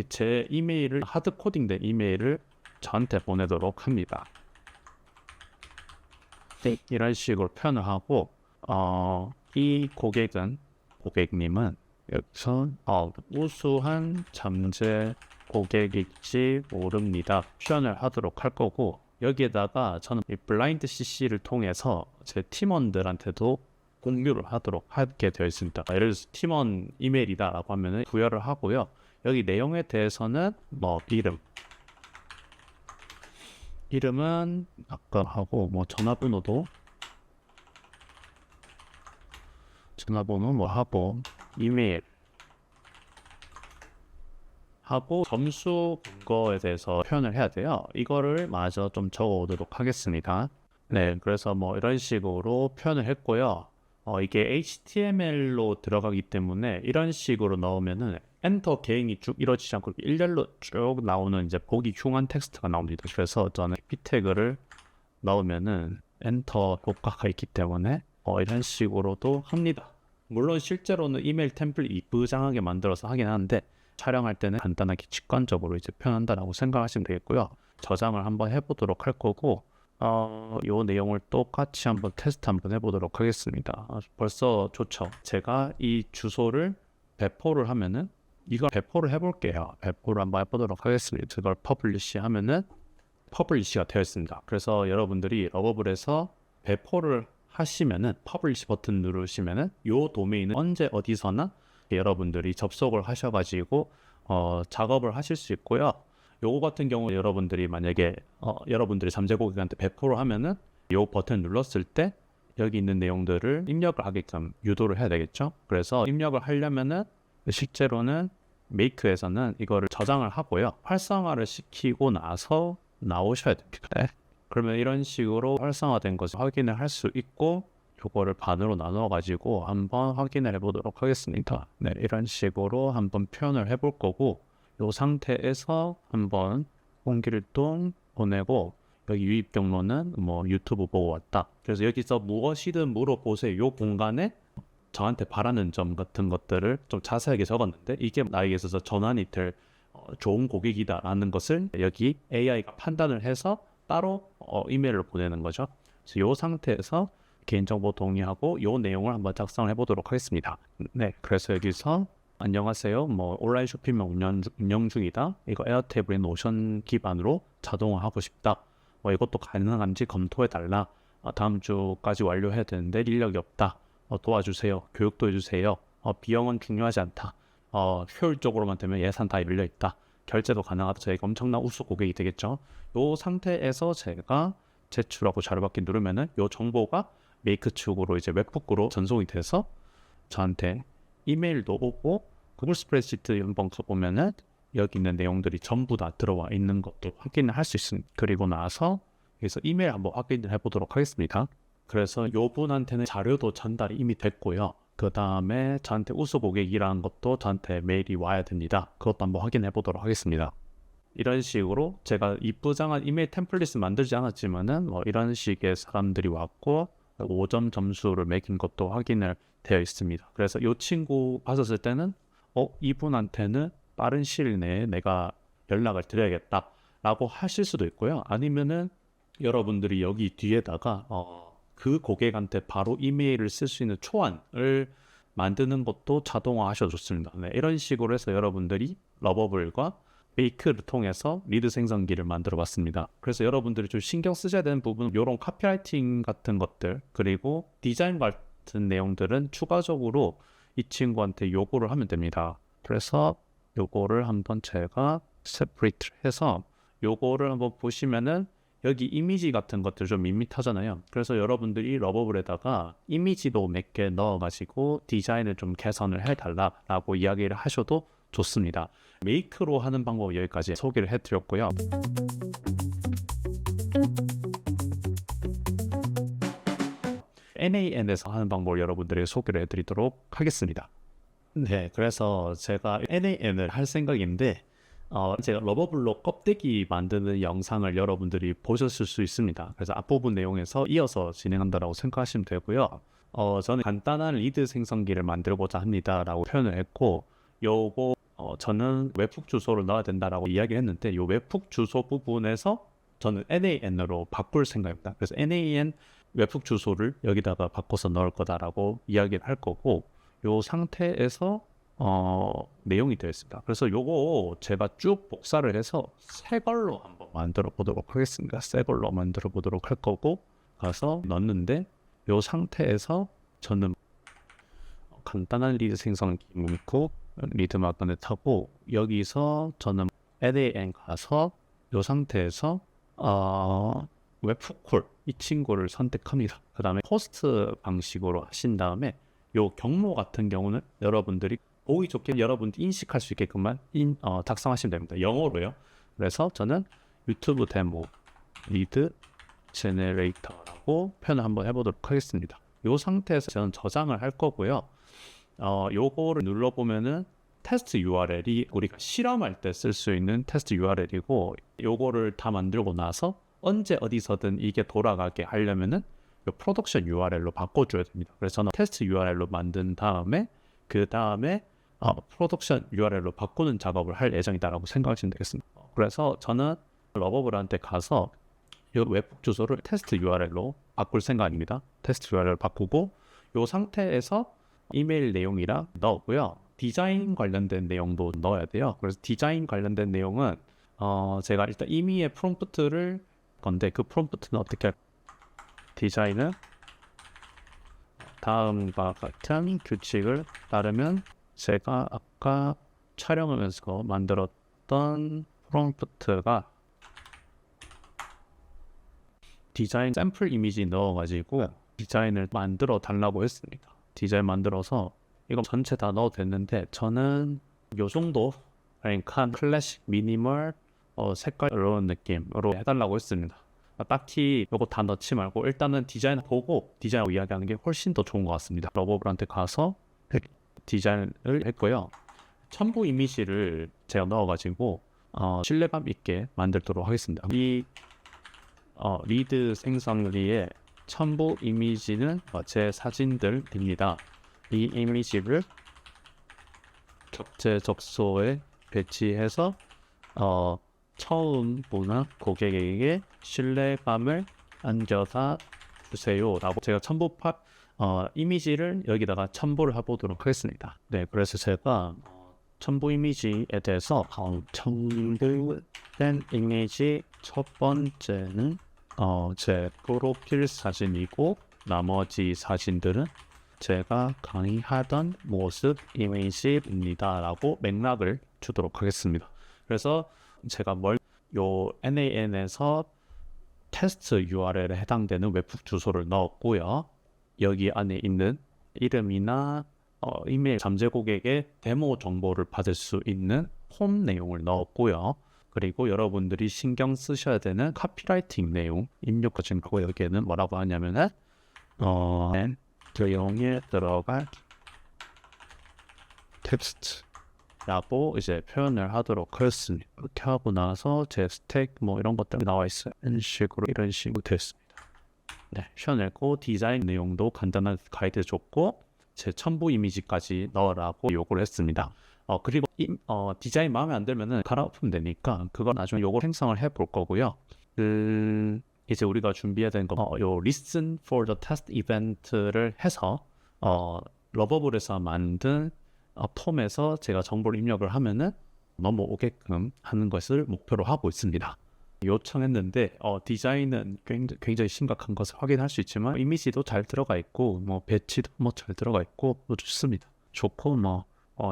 제 이메일을 하드 코딩된 이메일을 저한테 보내도록 합니다. 이런 식으로 표현을 하고 이 고객님은 여기서 우수한 잠재 고객일지 모릅니다 표현을 하도록 할 거고, 여기에다가 저는 이 블라인드 CC를 통해서 제 팀원들한테도 공유를 하도록 하게 되어 있습니다. 예를 들어서 팀원 이메일이다 라고 하면 부여를 하고요. 여기 내용에 대해서는 이름은 아까 하고 전화번호 하고 이메일 하고 점수 근거에 대해서 표현을 해야 돼요. 이거를 마저 좀 적어 오도록 하겠습니다. 네, 그래서 이런 식으로 표현을 했고요. 이게 HTML로 들어가기 때문에 이런 식으로 넣으면은 엔터 개행이 쭉 이루어지지 않고 일렬로 쭉 나오는 이제 보기 흉한 텍스트가 나옵니다. 그래서 저는 p 태그를 넣으면은 엔터 효과가 있기 때문에 이런 식으로도 합니다. 물론 실제로는 이메일 템플릿 이쁘장하게 만들어서 하긴 하는데 촬영할 때는 간단하게 직관적으로 이제 표현한다라고 생각하시면 되겠고요. 저장을 한번 해보도록 할 거고, 요 내용을 똑같이 한번 테스트 한번 해보도록 하겠습니다. 벌써 좋죠. 제가 이 주소를 배포를 하면은 이걸 배포를 해볼게요. 배포를 한번 해보도록 하겠습니다. 그걸 퍼블리시 하면은 퍼블리시가 되어 있습니다. 그래서 여러분들이 러버블에서 배포를 하시면은 퍼블리시 버튼 누르시면은 요 도메인은 언제 어디서나 여러분들이 접속을 하셔가지고 작업을 하실 수 있고요. 요거 같은 경우 여러분들이 만약에 여러분들이 잠재 고객한테 배포를 하면은 요 버튼 눌렀을 때 여기 있는 내용들을 입력을 하게끔 유도를 해야 되겠죠. 그래서 입력을 하려면은 실제로는 메이크에서는 이거를 저장을 하고요. 활성화를 시키고 나서 나오셔야 됩니다. 네. 그러면 이런 식으로 활성화된 것을 확인을 할 수 있고, 요거를 반으로 나눠 가지고 한번 확인을 해보도록 하겠습니다. 네, 이런 식으로 한번 표현을 해볼 거고, 이 상태에서 한번 공길동 보내고, 여기 유입 경로는 유튜브 보고 왔다. 그래서 여기서 무엇이든 물어보세요. 요 공간에 저한테 바라는 점 같은 것들을 좀 자세하게 적었는데, 이게 나에게 있어서 전환이 될 좋은 고객이다라는 것을 여기 AI가 판단을 해서 따로 이메일을 보내는 거죠. 그래서 이 상태에서 개인정보 동의하고 이 내용을 한번 작성을 해보도록 하겠습니다. 네, 그래서 여기서 안녕하세요. 온라인 쇼핑몰 운영 중이다. 이거 에어테이블 노션 기반으로 자동화하고 싶다. 이것도 가능한지 검토해달라. 다음 주까지 완료해야 되는데 인력이 없다. 도와주세요. 교육도 해주세요. 비용은 중요하지 않다. 효율적으로만 되면 예산 다 열려있다. 결제도 가능하다. 저희가 엄청난 우수 고객이 되겠죠. 이 상태에서 제가 제출하고 자료받기 누르면은 이 정보가 메이크 측으로 이제 웹북으로 전송이 돼서 저한테 이메일도 오고, 구글 스프레드시트 연봉서 보면은 여기 있는 내용들이 전부 다 들어와 있는 것도 확인을 할 수 있습니다. 그리고 나서 여기서 이메일 한번 확인을 해보도록 하겠습니다. 그래서 이분한테는 자료도 전달이 이미 됐고요. 그 다음에 저한테 우수 고객이라는 것도 저한테 메일이 와야 됩니다. 그것도 한번 확인해 보도록 하겠습니다. 이런 식으로 제가 이쁘장한 이메일 템플릿을 만들지 않았지만은 이런 식의 사람들이 왔고 5점 점수를 매긴 것도 확인을 되어 있습니다. 그래서 이 친구 봤었을 때는 이분한테는 빠른 시일 내에 내가 연락을 드려야겠다 라고 하실 수도 있고요. 아니면은 여러분들이 여기 뒤에다가 그 고객한테 바로 이메일을 쓸 수 있는 초안을 만드는 것도 자동화 하셔도 좋습니다. 네, 이런 식으로 해서 여러분들이 러버블과 메이크를 통해서 리드 생성기를 만들어 봤습니다. 그래서 여러분들이 좀 신경 쓰셔야 되는 부분은 이런 카피라이팅 같은 것들, 그리고 디자인 같은 내용들은 추가적으로 이 친구한테 요구를 하면 됩니다. 그래서 요거를 한번 제가 세퍼레이트 해서 요거를 한번 보시면은 여기 이미지 같은 것들 좀 밋밋하잖아요. 그래서 여러분들이 러버블에다가 이미지도 몇 개 넣어가지고 디자인을 좀 개선을 해달라고 이야기를 하셔도 좋습니다. 메이크로 하는 방법 여기까지 소개를 해드렸고요. NAN에서 하는 방법을 여러분들에게 소개를 해드리도록 하겠습니다. 네, 그래서 제가 NAN을 할 생각인데 제가 러버블로 껍데기 만드는 영상을 여러분들이 보셨을 수 있습니다. 그래서 앞부분 내용에서 이어서 진행한다라고 생각하시면 되고요. 저는 간단한 리드 생성기를 만들고자 합니다라고 표현을 했고, 요거 저는 웹훅 주소를 넣어야 된다라고 이야기를 했는데, 요 웹훅 주소 부분에서 저는 NAN으로 바꿀 생각입니다. 그래서 NAN 웹훅 주소를 여기다가 바꿔서 넣을 거다라고 이야기를 할 거고, 요 상태에서 내용이 되어 있습니다. 그래서 요거 제가 쭉 복사를 해서 새 걸로 한번 만들어 보도록 하겠습니다. 새 걸로 만들어 보도록 할 거고, 가서 넣는데 요 상태에서 저는 간단한 리드 생성기 문구 리드 마그넷 하고, 여기서 저는 NAN 가서 요 상태에서 웹훅콜 이 친구를 선택합니다. 그 다음에 포스트 방식으로 하신 다음에 요 경로 같은 경우는 여러분들이 보기 좋게 여러분들이 인식할 수 있게끔만 작성하시면 됩니다. 영어로요. 그래서 저는 유튜브 데모 리드 제네레이터라고 표현을 한번 해보도록 하겠습니다. 요 상태에서 저는 저장을 할 거고요. 요거를 눌러보면은 테스트 URL이 우리가 실험할 때 쓸 수 있는 테스트 URL이고, 요거를 다 만들고 나서 언제 어디서든 이게 돌아가게 하려면은 요 프로덕션 URL로 바꿔줘야 됩니다. 그래서 저는 테스트 URL로 만든 다음에 그 다음에 프로덕션 URL로 바꾸는 작업을 할 예정이다라고 생각하시면 되겠습니다. 그래서 저는 러버블한테 가서 이 웹북 주소를 테스트 URL로 바꿀 생각입니다. 테스트 URL 바꾸고 이 상태에서 이메일 내용이랑 넣었고요. 디자인 관련된 내용도 넣어야 돼요. 그래서 디자인 관련된 내용은 제가 일단 임의의 프롬프트를 건데, 그 프롬프트는 어떻게 할까요? 디자인은 다음과 같은 규칙을 따르면, 제가 아까 촬영하면서 만들었던 프롬프트가 디자인 샘플 이미지 넣어가지고 디자인을 만들어 달라고 했습니다. 디자인 만들어서 이거 전체 다 넣어도 됐는데, 저는 요 정도 그러니까 클래식 미니멀 색깔 이런 느낌으로 해달라고 했습니다. 딱히 요거 다 넣지 말고 일단은 디자인 보고 디자인을 이야기하는 게 훨씬 더 좋은 것 같습니다. 러버블한테 가서 디자인을 했고요. 첨부 이미지를 제가 넣어가지고 신뢰감 있게 만들도록 하겠습니다. 이 리드 생성기의 첨부 이미지는 제 사진들입니다. 이 이미지를 적재적소에 배치해서 처음 보는 고객에게 신뢰감을 안겨다 주세요 라고 제가 첨부 이미지를 여기다가 첨부를 해보도록 하겠습니다. 네, 그래서 제가 첨부 이미지에 대해서 첨부된 이미지 첫 번째는 제 프로필 사진이고, 나머지 사진들은 제가 강의하던 모습 이미지입니다 라고 맥락을 주도록 하겠습니다. 그래서 제가 요 NAN에서 테스트 URL에 해당되는 웹북 주소를 넣었고요. 여기 안에 있는 이름이나 이메일 잠재 고객의 데모 정보를 받을 수 있는 폼 내용을 넣었고요. 그리고 여러분들이 신경 쓰셔야 되는 카피라이팅 내용 입력하신 거고, 여기에는 뭐라고 하냐면은 내용에 들어갈 텍스트라고 이제 표현을 하도록 하였습니다. 이렇게 하고 나서 제 스택 뭐 이런 것들이 나와 있어요. 이런 식으로 됐습니다. 네, 셔냈고 디자인 내용도 간단한 가이드 줬고, 제 첨부 이미지까지 넣으라고 요구를 했습니다. 그리고 디자인 마음에 안 들면은 갈아엎으면 되니까 그건 나중에 요거 생성을 해볼 거고요. 이제 우리가 준비해야 되는 거 요 listen for the test event를 해서 러버블에서 만든 폼에서 제가 정보를 입력을 하면은 넘어오게끔 하는 것을 목표로 하고 있습니다. 요청했는데 디자인은 굉장히 심각한 것을 확인할 수 있지만 이미지도 잘 들어가 있고 뭐 배치도 뭐 잘 들어가 있고 좋습니다. 좋고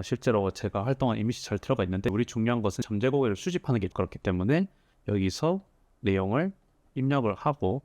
실제로 제가 활동한 이미지 잘 들어가 있는데, 우리 중요한 것은 잠재 고객을 수집하는 게 그렇기 때문에 여기서 내용을 입력을 하고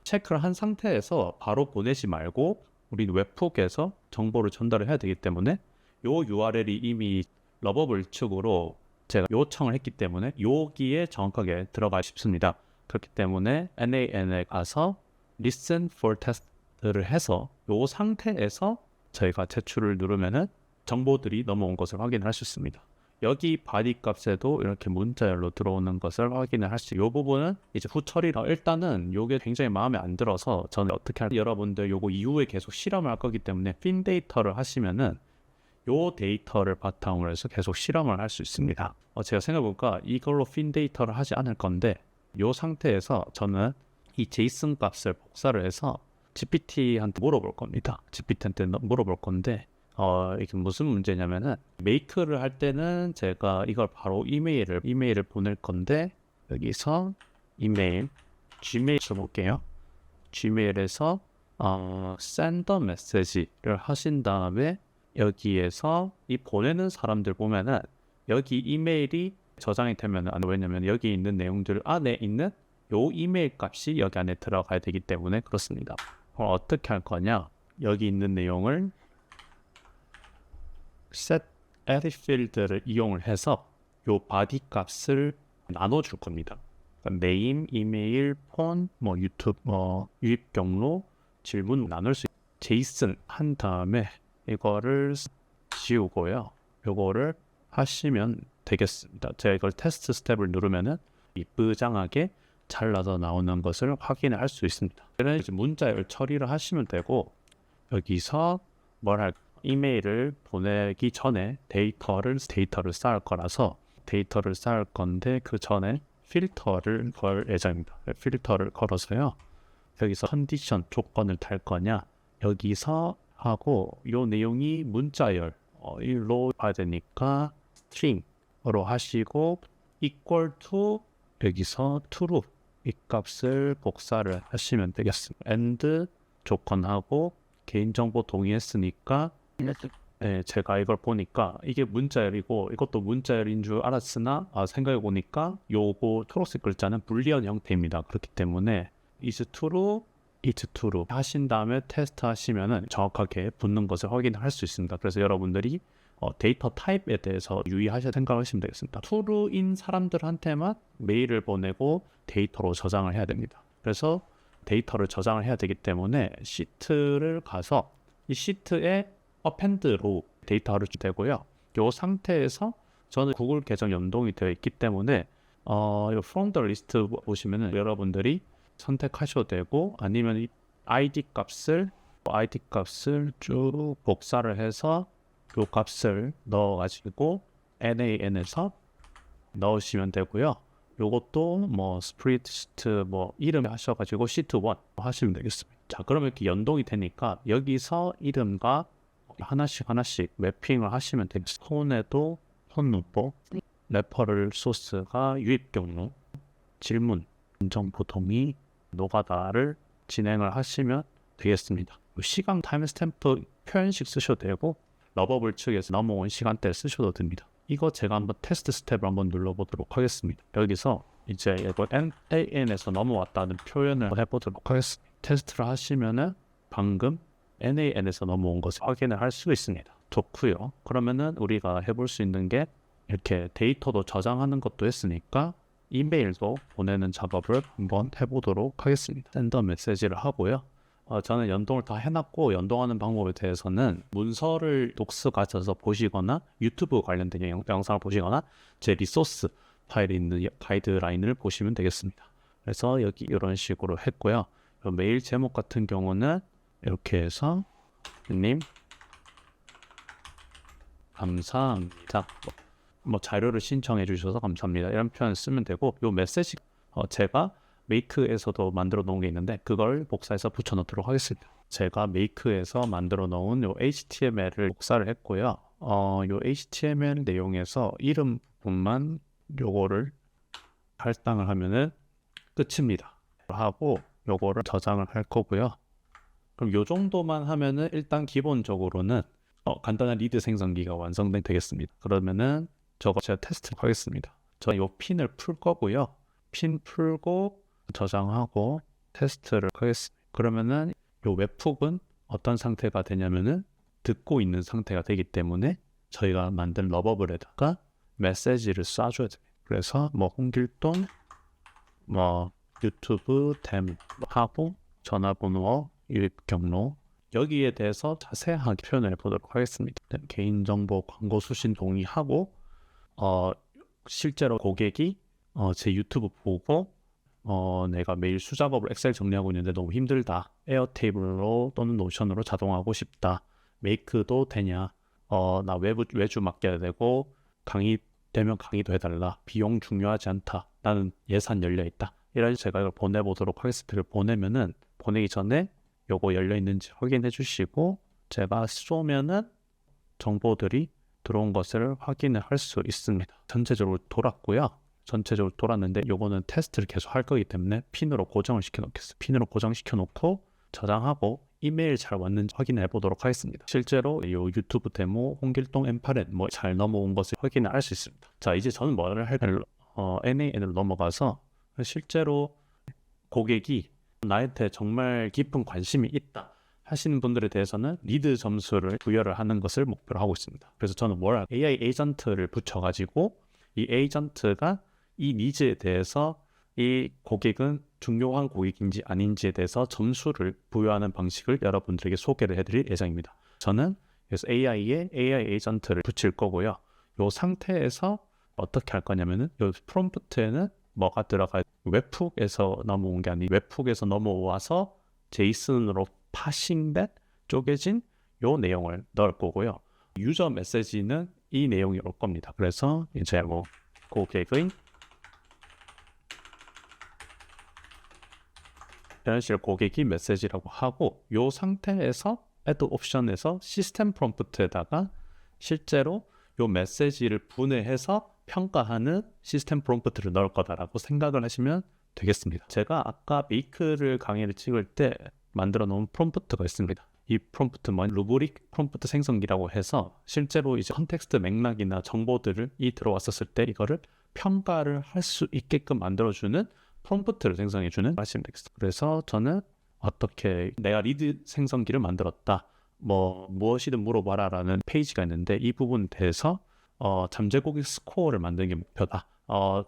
체크를 한 상태에서 바로 보내지 말고 우리 웹훅에서 정보를 전달을 해야 되기 때문에 요 URL이 이미 러버블 측으로 제가 요청을 했기 때문에 여기에 정확하게 들어가 싶습니다. 그렇기 때문에 NAN에 가서 listen for test를 해서 요 상태에서 저희가 제출을 누르면은 정보들이 넘어온 것을 확인할 수 있습니다. 여기 바디 값에도 이렇게 문자열로 들어오는 것을 확인을 할 수 있어요. 이 부분은 이제 후처리라 일단은 이게 굉장히 마음에 안 들어서 저는 어떻게 할 여러분들 요거 이후에 계속 실험을 할 거기 때문에 핀 데이터를 하시면은 요 데이터를 바탕으로 해서 계속 실험을 할 수 있습니다. 제가 생각해보니까 이걸로 핀 데이터를 하지 않을 건데 요 상태에서 저는 이 제이슨 값을 복사를 해서 GPT한테 물어볼 겁니다. GPT한테 물어볼 건데 이게 무슨 문제냐면은 메이크를 할 때는 제가 이걸 바로 이메일을 보낼 건데 여기서 이메일 Gmail 써볼게요. Gmail에서 send a message를 하신 다음에 여기에서 이 보내는 사람들 보면은 여기 이메일이 저장이 되면은 왜냐면 여기 있는 내용들 안에 있는 요 이메일 값이 여기 안에 들어가야 되기 때문에 그렇습니다. 어떻게 할 거냐? 여기 있는 내용을 set edit field를 이용을 해서 요 body 값을 나눠줄 겁니다. 그러니까 name, 이메일, 폰, 유튜브, 유입 경로, 질문 나눌 수 JSON 한 다음에 이거를 지우고요. 요거를 하시면 되겠습니다. 제가 이걸 테스트 스텝을 누르면은 이쁘장하게 잘라서 나오는 것을 확인할 수 있습니다. 이제 문자열 처리를 하시면 되고 여기서 이메일을 보내기 전에 데이터를 쌓을 거라서 데이터를 쌓을 건데 그 전에 필터를 걸 예정입니다. 필터를 걸어서요. 여기서 컨디션 조건을 달 거냐 여기서 하고 요 내용이 문자열 일로 봐야 되니까 string으로 하시고 equal to 여기서 true 이 값을 복사를 하시면 되겠습니다. and 조건하고 개인정보 동의했으니까 제가 이걸 보니까 이게 문자열이고 이것도 문자열인 줄 알았으나 생각해 보니까 요거 초록색 글자는 불리언 형태입니다. 그렇기 때문에 is true 하신 다음에 테스트 하시면은 정확하게 붙는 것을 확인할 수 있습니다. 그래서 여러분들이 데이터 타입에 대해서 유의하셔야 생각하시면 되겠습니다. true인 사람들한테만 메일을 보내고 데이터로 저장을 해야 됩니다. 그래서 데이터를 저장을 해야 되기 때문에 시트를 가서 이 시트에 append로 데이터를 되고요. 이 상태에서 저는 구글 계정 연동이 되어 있기 때문에 이 from the list 보시면은 여러분들이 선택하셔도 되고 아니면 이 ID 값을 쭉 복사를 해서 이 값을 넣어가지고 NAN에서 넣으시면 되고요. 요것도 스프레드시트 이름 하셔가지고 시트 1 하시면 되겠습니다. 자, 그러면 이렇게 연동이 되니까 여기서 이름과 하나씩 매핑을 하시면 되겠습니다. 폰에도 폰노보, 레퍼럴 소스가 유입 경로, 질문, 정보 동의, 노가다를 진행을 하시면 되겠습니다. 시간 타임스탬프 표현식 쓰셔도 되고 러버블 측에서 넘어온 시간대를 쓰셔도 됩니다. 이거 제가 한번 테스트 스텝을 한번 눌러보도록 하겠습니다. 여기서 이제 이거 NAN에서 넘어왔다는 표현을 해보도록 하겠습니다. 테스트를 하시면은 방금 NAN에서 넘어온 것을 확인을 할 수 있습니다. 좋고요. 그러면은 우리가 해볼 수 있는 게 이렇게 데이터도 저장하는 것도 했으니까 이메일도 보내는 작업을 한번 해보도록 하겠습니다. 샌더 메시지를 하고요. 저는 연동을 다 해놨고 연동하는 방법에 대해서는 문서를 녹스 가셔서 보시거나 유튜브 관련된 영상을 보시거나 제 리소스 파일에 있는 가이드라인을 보시면 되겠습니다. 그래서 여기 이런 식으로 했고요. 메일 제목 같은 경우는 이렇게 해서 님 감사합니다. 자료를 신청해 주셔서 감사합니다. 이런 표현 쓰면 되고 요 메시지 제가 메이크에서도 만들어 놓은 게 있는데 그걸 복사해서 붙여 놓도록 하겠습니다. 제가 메이크에서 만들어 놓은 요 HTML을 복사를 했고요. 요 HTML 내용에서 이름 부분만 요거를 할당을 하면은 끝입니다. 하고 요거를 저장을 할 거고요. 그럼 요 정도만 하면은 일단 기본적으로는 간단한 리드 생성기가 완성된 되겠습니다. 그러면은 저거 제가 테스트 하겠습니다. 저 요 핀을 풀 거고요. 핀 풀고 저장하고 테스트를 하겠습니다. 그러면은 요 웹훅은 어떤 상태가 되냐면은 듣고 있는 상태가 되기 때문에 저희가 만든 러버블에다가 메시지를 쏴줘야 됩니다. 그래서 뭐 홍길동 뭐 유튜브 댐 하고 전화번호 유입 경로 여기에 대해서 자세하게 표현해 보도록 하겠습니다. 개인정보 광고 수신 동의하고 실제로 고객이 제 유튜브 보고 내가 매일 수작업을 엑셀 정리하고 있는데 너무 힘들다. 에어테이블로 또는 노션으로 자동화하고 싶다. 메이크도 되냐? 나 외주 맡겨야 되고 강의 되면 강의도 해달라. 비용 중요하지 않다. 나는 예산 열려있다. 이런 제가 이걸 보내보도록 하겠습니다. 이걸 보내면은 보내기 전에 요거 열려있는지 확인해 주시고 제가 쏘면은 정보들이 들어온 것을 확인을 할 수 있습니다. 전체적으로 돌았고요. 전체적으로 돌았는데 요거는 테스트를 계속 할 거기 때문에 핀으로 고정을 시켜 놓겠습니다. 핀으로 고정시켜 놓고 저장하고 이메일 잘 왔는지 확인해 보도록 하겠습니다. 실제로 이 유튜브 데모 홍길동 M8엔 뭐 잘 넘어온 것을 확인을 할 수 있습니다. 자, 이제 저는 뭐를 할까요? NAN으로 넘어가서 실제로 고객이 나한테 정말 깊은 관심이 있다 하시는 분들에 대해서는 리드 점수를 부여를 하는 것을 목표로 하고 있습니다. 그래서 저는 AI 에이전트를 붙여가지고 이 에이전트가 이 니즈에 대해서 이 고객은 중요한 고객인지 아닌지에 대해서 점수를 부여하는 방식을 여러분들에게 소개를 해드릴 예정입니다. 저는 그래서 AI에 AI 에이전트를 붙일 거고요. 이 상태에서 어떻게 할 거냐면은 이 프롬프트에는 뭐가 들어가 웹훅에서 넘어온 게 아니고 웹훅에서 넘어와서 제이슨으로 파싱된 쪼개진 요 내용을 넣을 거고요. 유저 메시지는 이 내용이 올 겁니다. 그래서 이제 뭐 고객의 현실 고객이 메시지라고 하고 요 상태에서 add 옵션에서 시스템 프롬프트에다가 실제로 요 메시지를 분해해서 평가하는 시스템 프롬프트를 넣을 거다라고 생각을 하시면 되겠습니다. 제가 아까 메이크를 강의를 찍을 때 만들어 놓은 프롬프트가 있습니다. 이 프롬프트는 루브릭 프롬프트 생성기라고 해서 실제로 이제 컨텍스트 맥락이나 정보들을 들어왔었을 때 이거를 평가를 할 수 있게끔 만들어주는 프롬프트를 생성해주는 하시면 되겠습니다. 그래서 저는 어떻게 내가 리드 생성기를 만들었다. 뭐 무엇이든 물어봐라 라는 페이지가 있는데 이 부분에 대해서 잠재고객 스코어를 만드는 게 목표다.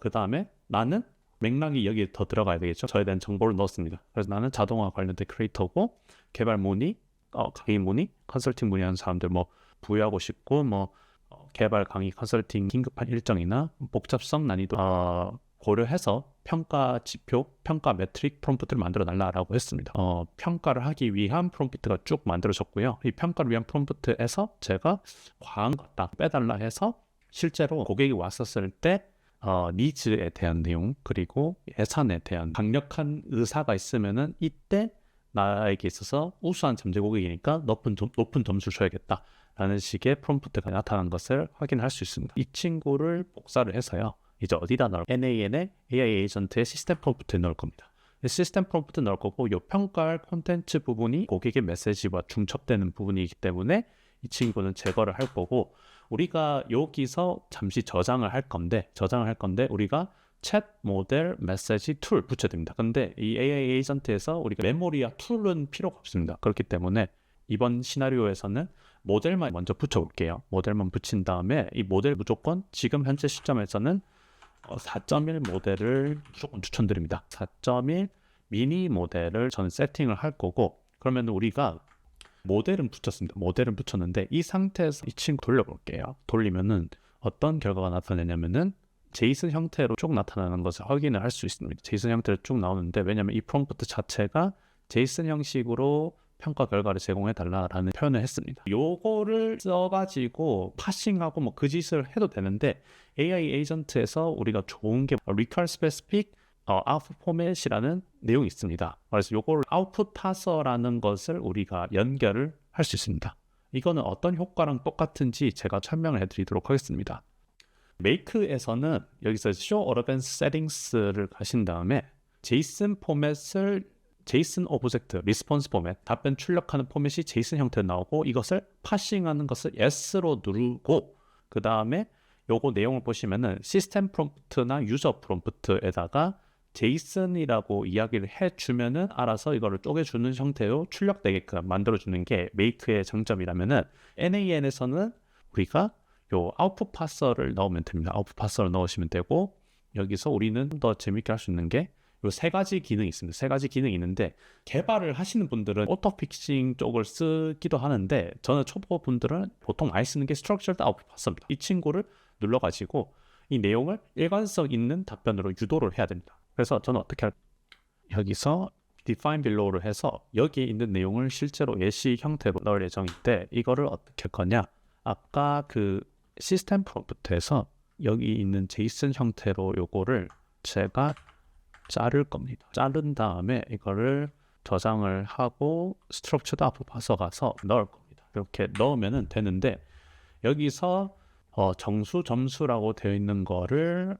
그 다음에 나는 맥락이 여기에 더 들어가야 되겠죠. 저에 대한 정보를 넣었습니다. 그래서 나는 자동화 관련된 크리에이터고 개발 문의, 강의 문의, 컨설팅 문의하는 사람들 뭐 부여하고 싶고 뭐 개발 강의 컨설팅 긴급한 일정이나 복잡성 난이도 고려해서 평가 지표, 평가 매트릭 프롬프트를 만들어 달라고 했습니다. 평가를 하기 위한 프롬프트가 쭉 만들어졌고요. 이 평가를 위한 프롬프트에서 제가 과한 것 딱 빼달라 해서 실제로 고객이 왔었을 때 니즈에 대한 내용 그리고 예산에 대한 강력한 의사가 있으면은 이때 나에게 있어서 우수한 잠재 고객이니까 높은 점수를 줘야겠다 라는 식의 프롬프트가 나타난 것을 확인할 수 있습니다. 이 친구를 복사를 해서요 이제 어디다 넣을 NAN의 AI 에이전트의 시스템 프롬프트에 넣을 겁니다. 시스템 프롬프트 넣을 거고 이 평가할 콘텐츠 부분이 고객의 메시지와 중첩되는 부분이기 때문에 이 친구는 제거를 할 거고 우리가 여기서 잠시 저장을 할 건데 우리가 챗 모델 메시지 툴 붙여야 됩니다. 근데 이 AI 에이전트에서 우리가 메모리와 툴은 필요가 없습니다. 그렇기 때문에 이번 시나리오에서는 모델만 먼저 붙여볼게요. 모델만 붙인 다음에 이 모델 무조건 지금 현재 시점에서는 4.1 모델을 무조건 추천드립니다. 4.1 미니 모델을 저는 세팅을 할 거고 그러면 우리가 모델은 붙였습니다. 모델은 붙였는데 이 상태에서 이 친구 돌려볼게요. 돌리면은 어떤 결과가 나타내냐면은 제이슨 형태로 쭉 나타나는 것을 확인을 할 수 있습니다. 제이슨 형태로 쭉 나오는데 왜냐면 이 프롬프트 자체가 제이슨 형식으로 평가 결과를 제공해 달라라는 표현을 했습니다. 요거를 써가지고 파싱하고 뭐 그 짓을 해도 되는데 AI 에이전트에서 우리가 좋은 게 Require Specific Output Format이라는 내용이 있습니다. 그래서 요거를 Output Parser라는 것을 우리가 연결을 할 수 있습니다. 이거는 어떤 효과랑 똑같은지 제가 설명을 해드리도록 하겠습니다. 메이크에서는 여기서 Show Advanced Settings를 가신 다음에 JSON 포맷을 JSON 오브젝트, 리스폰스 포맷, 답변 출력하는 포맷이 JSON 형태로 나오고 이것을 파싱하는 것을 S로 누르고 그 다음에 요거 내용을 보시면은 시스템 프롬프트나 유저 프롬프트에다가 제이슨이라고 이야기를 해주면은 알아서 이거를 쪼개주는 형태로 출력되게끔 만들어주는 게 메이크의 장점이라면은 NAN에서는 우리가 요 아웃풋 파서를 넣으면 됩니다. 아웃풋 파서를 넣으시면 되고 여기서 우리는 더 재밌게 할 수 있는 게 요 세 가지 기능이 있습니다. 세 가지 기능이 있는데 개발을 하시는 분들은 오토픽싱 쪽을 쓰기도 하는데 저는 초보 분들은 보통 많이 쓰는 게 Structured Output Parser입니다. 이 친구를 눌러가지고 이 내용을 일관성 있는 답변으로 유도를 해야 됩니다. 그래서 저는 어떻게 여기서 define below를 해서 여기에 있는 내용을 실제로 예시 형태로 넣을 예정인데 이거를 어떻게 할 거냐? 아까 그 시스템 프롬프트에서 여기 있는 제이슨 형태로 요거를 제가 자를 겁니다. 자른 다음에 이거를 저장을 하고 structured output parser 가서 넣을 겁니다. 이렇게 넣으면 되는데 여기서 정수 점수라고 되어 있는 거를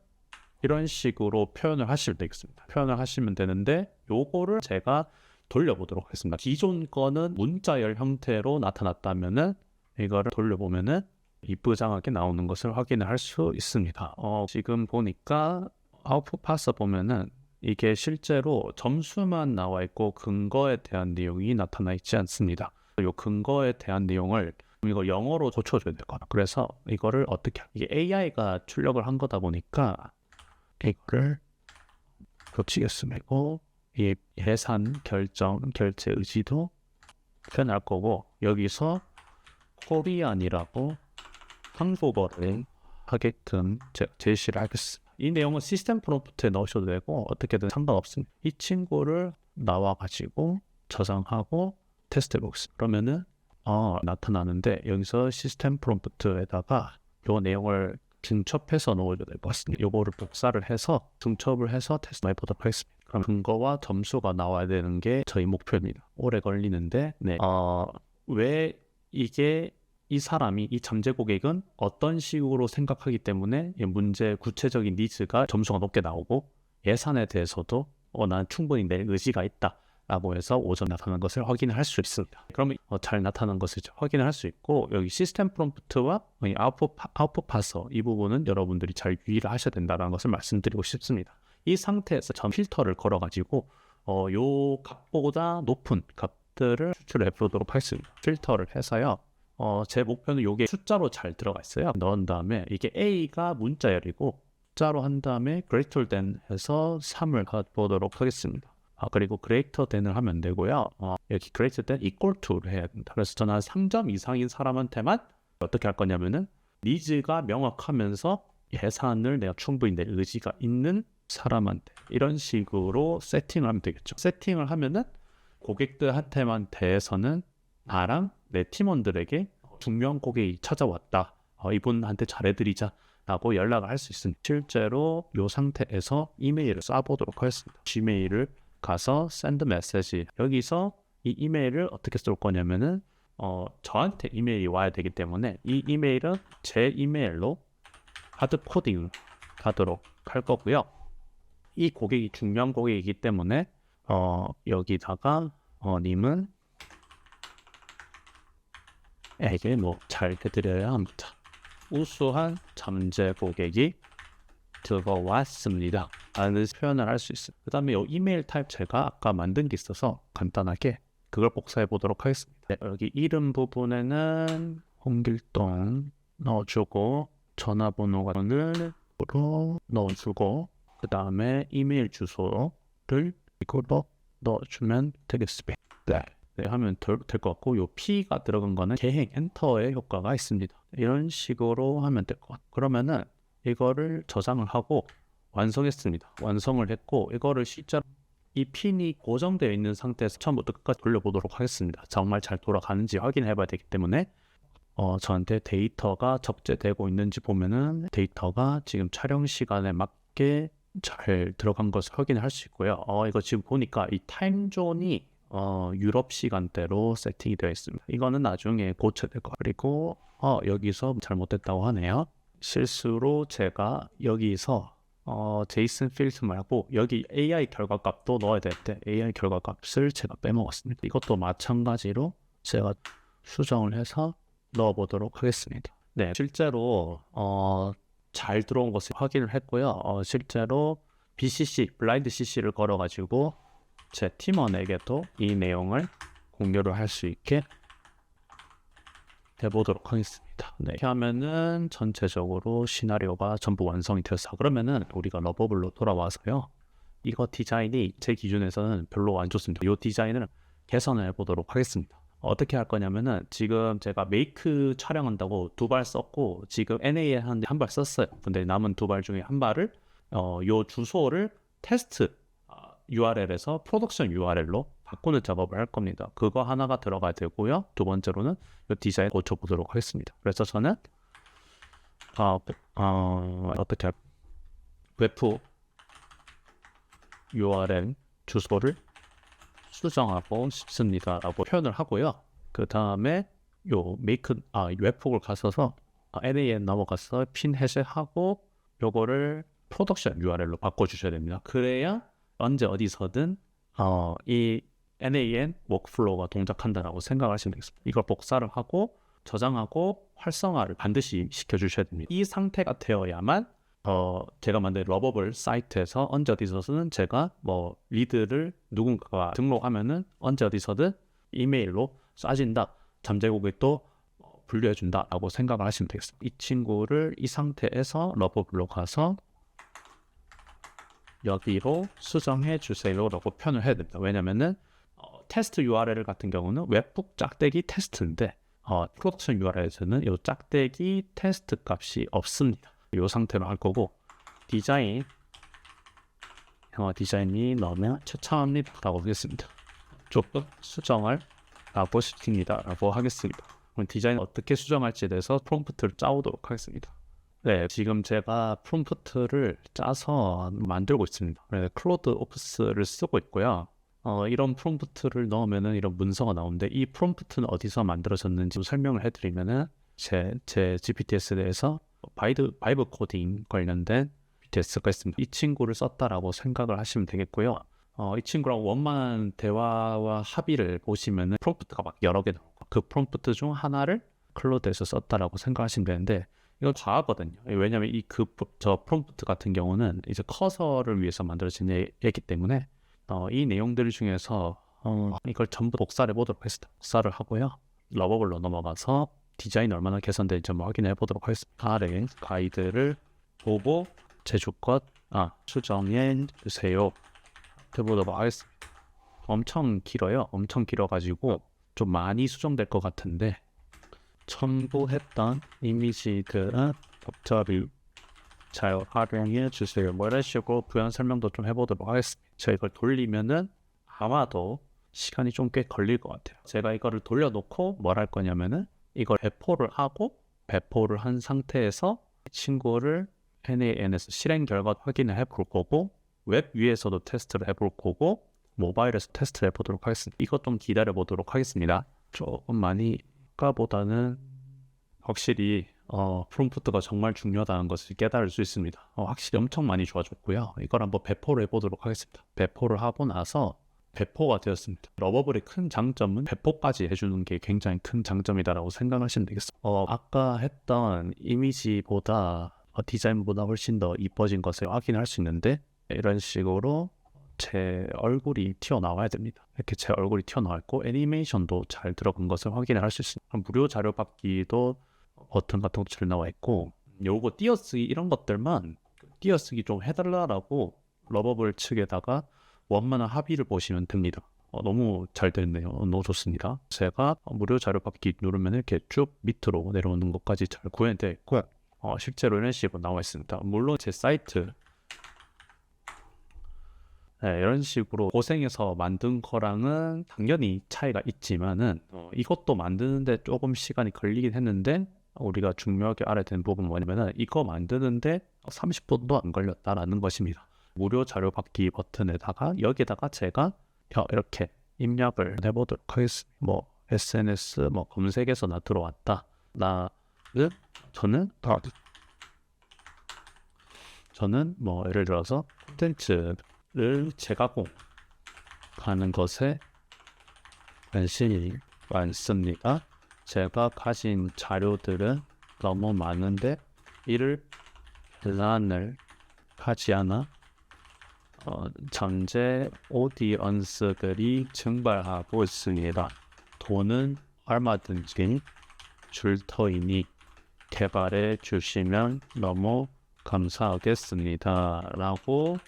이런 식으로 표현을 하시면 되겠습니다. 표현을 하시면 되는데 요거를 제가 돌려보도록 하겠습니다. 기존 거는 문자열 형태로 나타났다면은 이거를 돌려보면은 이쁘장하게 나오는 것을 확인을 할 수 있습니다. 지금 보니까 아웃풋 파서 보면은 이게 실제로 점수만 나와 있고 근거에 대한 내용이 나타나 있지 않습니다. 이 근거에 대한 내용을 이거 영어로 고쳐줘야 될 거라. 그래서 이거를 어떻게 이게 AI가 출력을 한 거다 보니까 이걸 겹치겠습니다. 이 예산 결정 결제 의지도 표현할 거고 여기서 코리안이라고 한국어를 하게끔 제시를 하겠습니다. 이 내용은 시스템 프롬프트에 넣으셔도 되고 어떻게든 상관없습니다. 이 친구를 나와가지고 저장하고 테스트 해보겠습니다. 그러면은 나타나는데 여기서 시스템 프롬프트에다가 이 내용을 중첩해서 넣어야 될 것 같습니다. 요거를 복사를 해서 중첩을 해서 테스트 해보도록 하겠습니다. 그럼 근거와 점수가 나와야 되는 게 저희 목표입니다. 오래 걸리는데 왜 이게 이 사람이 이 잠재 고객은 어떤 식으로 생각하기 때문에 이 문제 구체적인 니즈가 점수가 높게 나오고 예산에 대해서도 난 충분히 낼 의지가 있다 라고 해서 5점 나타나는 것을 확인할 수 있습니다. 그러면 잘 나타난 것을 확인을 할 수 있고 여기 시스템 프롬프트와 아웃풋 파서 이 부분은 여러분들이 잘 유의를 하셔야 된다는 것을 말씀드리고 싶습니다. 이 상태에서 전 필터를 걸어 가지고 요 값보다 높은 값들을 추출해 보도록 하겠습니다. 필터를 해서요. 제 목표는 요게 숫자로 잘 들어가 있어요. 넣은 다음에 이게 A가 문자열이고 숫자로 한 다음에 greater than 해서 3을 가보도록 하겠습니다. 그리고 greater than을 하면 되고요. 여기 greater than equal to를 해야 된다. 그래서 저는 3점 이상인 사람한테만 어떻게 할 거냐면은 니즈가 명확하면서 예산을 내가 충분히 낼 의지가 있는 사람한테 이런 식으로 세팅을 하면 되겠죠. 세팅을 하면은 고객들한테만 대해서는 나랑 내 팀원들에게 중요한 고객이 찾아왔다. 이분한테 잘해드리자 라고 연락을 할 수 있습니다. 실제로 이 상태에서 이메일을 쏴보도록 하겠습니다. Gmail을 가서 send message 여기서 이 이메일을 어떻게 쏠 거냐면은 저한테 이메일이 와야 되기 때문에 이 이메일은 제 이메일로 하드 코딩 하도록 할 거고요. 이 고객이 중요한 고객이기 때문에 여기다가 님은 에게 잘 해드려야 합니다. 우수한 잠재 고객이 들어왔습니다 라는 표현을 할 수 있어요. 그 다음에 이 이메일 타입 제가 아까 만든 게 있어서 간단하게 그걸 복사해 보도록 하겠습니다. 여기 이름 부분에는 홍길동 넣어주고 전화번호를 넣어주고 그 다음에 이메일 주소를 이걸로 넣어주면 되겠습니다. 네, 하면 될 것 같고 요 P가 들어간 거는 계행 엔터의 효과가 있습니다. 이런 식으로 하면 될 것 같아요. 그러면은 이거를 저장을 하고 완성했습니다. 완성을 했고 이거를 실제로 이 핀이 고정되어 있는 상태에서 처음부터 끝까지 돌려보도록 하겠습니다. 정말 잘 돌아가는지 확인해 봐야 되기 때문에 저한테 데이터가 적재되고 있는지 보면은 데이터가 지금 촬영 시간에 맞게 잘 들어간 것을 확인할 수 있고요. 이거 지금 보니까 이 타임존이 유럽 시간대로 세팅이 되어 있습니다. 이거는 나중에 고쳐야 될 것 같아요. 그리고 여기서 잘못됐다고 하네요. 실수로 제가 여기서 제이슨 필드 말고 여기 AI 결과값도 넣어야 되는데 AI 결과값을 제가 빼먹었습니다. 이것도 마찬가지로 제가 수정을 해서 넣어보도록 하겠습니다. 네, 실제로 잘 들어온 것을 확인을 했고요. 실제로 BCC, 블라인드 CC를 걸어가지고 제 팀원에게도 이 내용을 공유를 할 수 있게 해보도록 하겠습니다. 네, 이렇게 하면은 전체적으로 시나리오가 전부 완성이 되었어. 그러면은 우리가 러버블로 돌아와서요. 이거 디자인이 제 기준에서는 별로 안 좋습니다. 이 디자인을 개선을 해보도록 하겠습니다. 어떻게 할 거냐면은 지금 제가 메이크 촬영한다고 2발 썼고 지금 NA에 하는데 1발 썼어요. 근데 남은 2발 중에 1발을 요 주소를 테스트 URL에서 프로덕션 URL로 바꾸는 작업을 할 겁니다. 그거 하나가 들어가야 되고요. 두 번째로는 이 디자인 고쳐보도록 하겠습니다. 그래서 저는 어떻게 웹프 URL 주소를 수정하고 싶습니다 라고 표현을 하고요. 그 다음에 요 웹폭을 가서서 NAN 넘어가서 핀 해제하고 요거를 프로덕션 URL로 바꿔주셔야 됩니다. 그래야 언제 어디서든 이 NAN 워크플로우가 동작한다라고 생각하시면 되겠습니다. 이걸 복사를 하고 저장하고 활성화를 반드시 시켜주셔야 됩니다. 이 상태가 되어야만 제가 만든 러버블 사이트에서 언제 어디서든 제가 뭐 리드를 누군가가 등록하면은 언제 어디서든 이메일로 쏴진다, 잠재고객 또 분류해준다 라고 생각을 하시면 되겠습니다. 이 친구를 이 상태에서 러버블로 가서 여기로 수정해 주세요 라고 표현을 해야 됩니다. 왜냐면은 테스트 URL 같은 경우는 웹북 짝대기 테스트인데 프로덕션 URL에서는 이 짝대기 테스트 값이 없습니다. 이 상태로 할 거고 디자인이 너무 처참합니다 라고 하겠습니다. 조금 수정을 라고 시킵니다 라고 하겠습니다. 그럼 디자인 어떻게 수정할지에 대해서 프롬프트를 짜오도록 하겠습니다. 네, 지금 제가 프롬프트를 짜서 만들고 있습니다. 클로드 오프스를 쓰고 있고요. 이런 프롬프트를 넣으면은 이런 문서가 나오는데 이 프롬프트는 어디서 만들어졌는지 설명을 해드리면은 제 GPT에 대해서 바이브 코딩 관련된 BTS가 있습니다. 이 친구를 썼다라고 생각을 하시면 되겠고요. 이 친구랑 원만한 대화와 합의를 보시면은 프롬프트가 막 여러 개 나오고 그 프롬프트 중 하나를 클로드에서 썼다라고 생각하시면 되는데 이건 과하거든요. 왜냐하면 저 프롬프트 같은 경우는 이제 커서를 위해서 만들어진 얘기 때문에 이 내용들 중에서 이걸 전부 복사를 해보도록 하겠습니다. 복사를 하고요. 러버블로 넘어가서 디자인이 얼마나 개선되는지 한번 확인해 보도록 하겠습니다. 아래 가이드를 보고 제주껏 수정해 주세요. 해보도록 하겠습니다. 엄청 길어요. 엄청 길어가지고 좀 많이 수정될 것 같은데 첨부했던 이미지들은 복잡히 잘 활용해 주세요. 뭐 이런 식으로 부연 설명도 좀 해보도록 하겠습니다. 제가 이걸 돌리면은 아마도 시간이 좀 꽤 걸릴 것 같아요. 제가 이거를 돌려놓고 뭘 할 거냐면은 이걸 배포를 한 상태에서 친구를 NAN에서 실행 결과 확인을 해볼 거고 웹 위에서도 테스트를 해볼 거고 모바일에서 테스트를 해보도록 하겠습니다. 이것 좀 기다려 보도록 하겠습니다. 조금 많이 아까보다는 확실히 프롬프트가 정말 중요하다는 것을 깨달을 수 있습니다. 확실히 엄청 많이 좋아졌고요. 이걸 한번 배포를 해보도록 하겠습니다. 배포를 하고 나서 배포가 되었습니다. 러버블의 큰 장점은 배포까지 해주는 게 굉장히 큰 장점이다라고 생각하시면 되겠습니다. 아까 했던 이미지보다 디자인보다 훨씬 더 이뻐진 것을 확인할 수 있는데 이런 식으로 제 얼굴이 튀어나와야 됩니다. 이렇게 제 얼굴이 튀어나와 있고 애니메이션도 잘 들어간 것을 확인을 할 수 있습니다. 무료 자료 받기도 버튼 같은 것도 잘 나와 있고 요거 띄어쓰기 이런 것들만 띄어쓰기 좀 해달라고 러버블 측에다가 원만한 합의를 보시면 됩니다. 너무 잘 됐네요. 너무 좋습니다. 제가 무료 자료 받기 누르면 이렇게 쭉 밑으로 내려오는 것까지 잘 구현되어 있고 실제로 이런 식으로 나와 있습니다. 물론 제 사이트 이런 식으로 고생해서 만든 거랑은 당연히 차이가 있지만은 이것도 만드는데 조금 시간이 걸리긴 했는데 우리가 중요하게 알아야 되는 부분은 뭐냐면은 이거 만드는데 30분도 안 걸렸다라는 것입니다. 무료 자료 받기 버튼에다가 여기다가 제가 이렇게 입력을 해보도록 하겠습니다. 뭐 SNS 뭐 검색에서 나 들어왔다. 저는 뭐 예를 들어서 콘텐츠를 제가공하는 것에 관심이 많습니다. 제가 가진 자료들은 너무 많은데 이를 계산을 하지 않아 전체 오디언스들이 증발하고 있습니다. 돈은 얼마든지 줄 터이니 개발해 주시면 너무 감사하겠습니다. 라고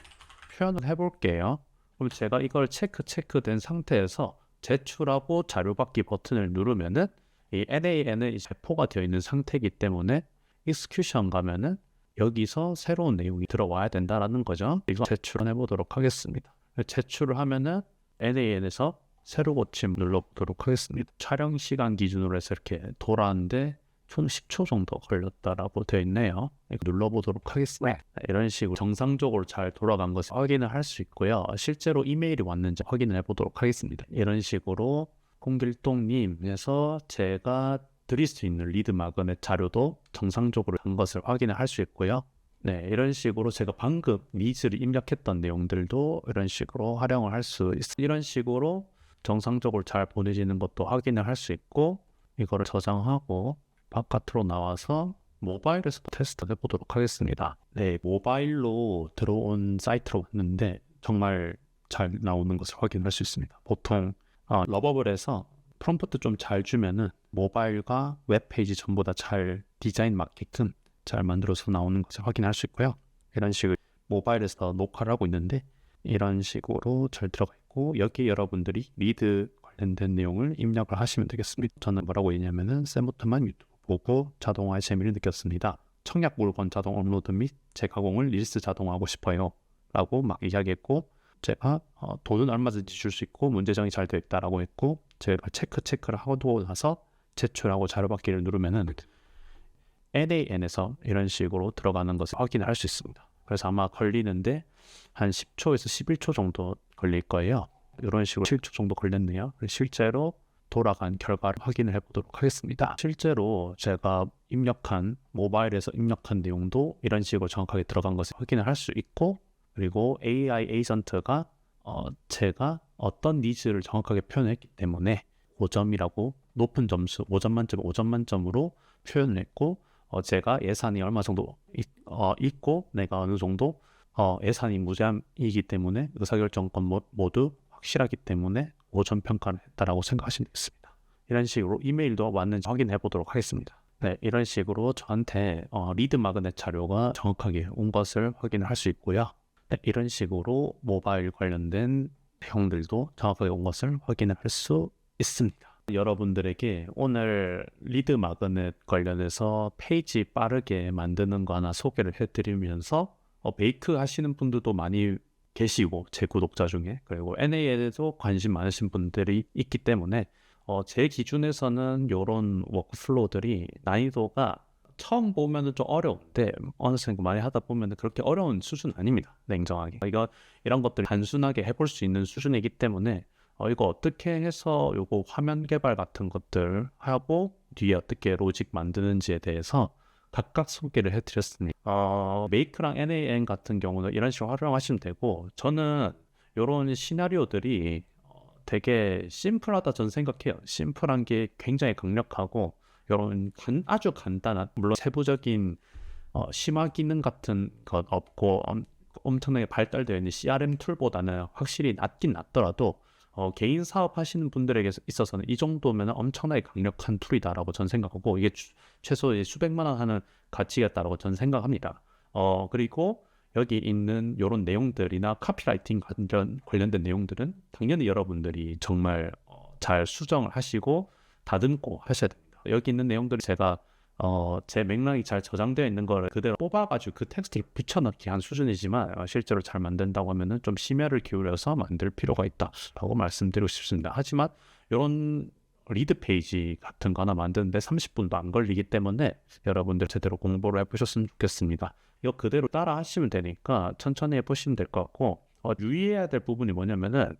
표현을 해볼게요. 그럼 제가 이걸 체크된 상태에서 제출하고 자료받기 버튼을 누르면은 이 NAN은 이제 배포가 되어 있는 상태이기 때문에 execution 가면은 여기서 새로운 내용이 들어와야 된다라는 거죠. 이거 제출해 보도록 하겠습니다. 제출을 하면은 NAN에서 새로 고침 눌러보도록 하겠습니다. 촬영 시간 기준으로 해서 이렇게 돌아왔는데 총 10초 정도 걸렸다라고 되어 있네요. 눌러보도록 하겠습니다. 이런 식으로 정상적으로 잘 돌아간 것을 확인을 할 수 있고요. 실제로 이메일이 왔는지 확인을 해보도록 하겠습니다. 이런 식으로 홍길동님에서 제가 드릴 수 있는 리드 마그넷 자료도 정상적으로 한 것을 확인을 할 수 있고요. 네, 이런 식으로 제가 방금 니즈를 입력했던 내용들도 이런 식으로 활용을 할 수 있습니다. 이런 식으로 정상적으로 잘 보내지는 것도 확인을 할 수 있고, 이거를 저장하고 바깥으로 나와서 모바일에서 테스트 해보도록 하겠습니다. 네, 모바일로 들어온 사이트로 왔는데 정말 잘 나오는 것을 확인할 수 있습니다. 보통 러버블에서 프롬프트 좀 잘 주면은 모바일과 웹페이지 전부 다 잘 디자인 맞게끔 잘 만들어서 나오는 것을 확인할 수 있고요. 이런 식으로 모바일에서 녹화를 하고 있는데 이런 식으로 잘 들어가 있고, 여기 여러분들이 리드 관련된 내용을 입력을 하시면 되겠습니다. 저는 뭐라고 했냐면은 쌤부터만 유튜브 보고 자동화의 재미를 느꼈습니다. 청약 물건 자동 업로드 및 재가공을 릴스 자동화하고 싶어요 라고 막 이야기했고, 제가 돈은 얼마든지 줄 수 있고 문제정이 잘 되어 있다라고 했고, 제가 체크를 하고 나서 제출하고 자료받기를 누르면은 NAN에서 이런 식으로 들어가는 것을 확인을 할 수 있습니다. 그래서 아마 걸리는데 한 10초에서 11초 정도 걸릴 거예요. 이런 식으로 7초 정도 걸렸네요. 실제로 돌아간 결과를 확인을 해보도록 하겠습니다. 실제로 제가 모바일에서 입력한 내용도 이런 식으로 정확하게 들어간 것을 확인을 할 수 있고, 그리고 AI 에이전트가 제가 어떤 니즈를 정확하게 표현했기 때문에 5점이라고 높은 점수, 5점 만점 5점 만점으로 표현을 했고, 제가 예산이 얼마 정도 있고 내가 어느 정도 예산이 무제한이기 때문에 의사결정권 모두 확실하기 때문에 5점 평가를 했다라고 생각하시면 되겠습니다. 이런 식으로 이메일도 왔는지 확인해 보도록 하겠습니다. 네, 이런 식으로 저한테 리드 마그넷 자료가 정확하게 온 것을 확인을 할 수 있고요. 네, 이런 식으로 모바일 관련된 내용들도 정확하게 온 것을 확인을 할 수 있습니다. 여러분들에게 오늘 리드 마그넷 관련해서 페이지 빠르게 만드는 거 하나 소개를 해드리면서 메이크 하시는 분들도 많이 계시고, 제 구독자 중에, 그리고 NA에도 관심 많으신 분들이 있기 때문에 제 기준에서는 이런 워크플로우들이 난이도가 처음 보면은 좀 어려운데 어느새 많이 하다 보면 그렇게 어려운 수준 아닙니다. 냉정하게 이런 것들 단순하게 해볼 수 있는 수준이기 때문에 이거 어떻게 해서 요거 화면 개발 같은 것들 하고 뒤에 어떻게 로직 만드는지에 대해서 각각 소개를 해드렸습니다. 메이크랑 NAN 같은 경우는 이런 식으로 활용하시면 되고, 저는 이런 시나리오들이 되게 심플하다 저는 생각해요. 심플한 게 굉장히 강력하고, 이런 아주 간단한, 물론 세부적인 심화 기능 같은 것 없고 엄청나게 발달되어 있는 CRM 툴보다는 확실히 낫긴 낫더라도 개인 사업 하시는 분들에게 있어서는 이 정도면 엄청나게 강력한 툴이다라고 저는 생각하고, 이게 최소 수백만 원 하는 가치가 있다라고 저는 생각합니다. 그리고 여기 있는 이런 내용들이나 카피라이팅 관련된 내용들은 당연히 여러분들이 정말 잘 수정을 하시고 다듬고 하셔야 됩니다. 여기 있는 내용들이 제가 제 맥락이 잘 저장되어 있는 걸 그대로 뽑아가지고 그 텍스트를 붙여넣기 한 수준이지만 실제로 잘 만든다고 하면은 좀 심혈을 기울여서 만들 필요가 있다라고 말씀드리고 싶습니다. 하지만 이런 리드 페이지 같은 거 하나 만드는데 30분도 안 걸리기 때문에 여러분들 제대로 공부를 해보셨으면 좋겠습니다. 이거 그대로 따라 하시면 되니까 천천히 해보시면 될 것 같고, 유의해야 될 부분이 뭐냐면은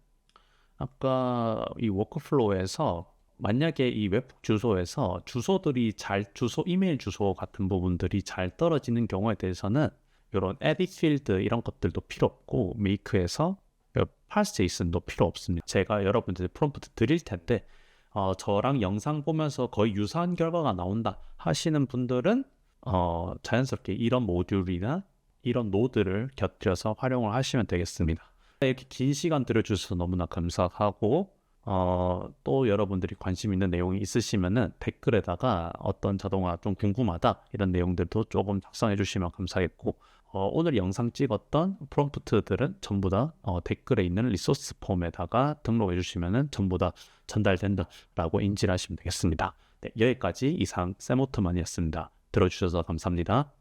아까 이 워크플로우에서 만약에 이 웹 주소에서 이메일 주소 같은 부분들이 잘 떨어지는 경우에 대해서는 이런 edit 필드 이런 것들도 필요 없고, 메이크에서 parseJSON도 필요 없습니다. 제가 여러분들 프롬프트 드릴 텐데 저랑 영상 보면서 거의 유사한 결과가 나온다 하시는 분들은 자연스럽게 이런 모듈이나 이런 노드를 곁들여서 활용을 하시면 되겠습니다. 이렇게 긴 시간 들어주셔서 너무나 감사하고 또 여러분들이 관심 있는 내용이 있으시면은 댓글에다가 어떤 자동화 좀 궁금하다 이런 내용들도 조금 작성해 주시면 감사하겠고 오늘 영상 찍었던 프롬프트들은 전부 다 댓글에 있는 리소스 폼에다가 등록해 주시면은 전부 다 전달된다라고 인지를 하시면 되겠습니다. 네, 여기까지 이상 샘 오트만이었습니다. 들어주셔서 감사합니다.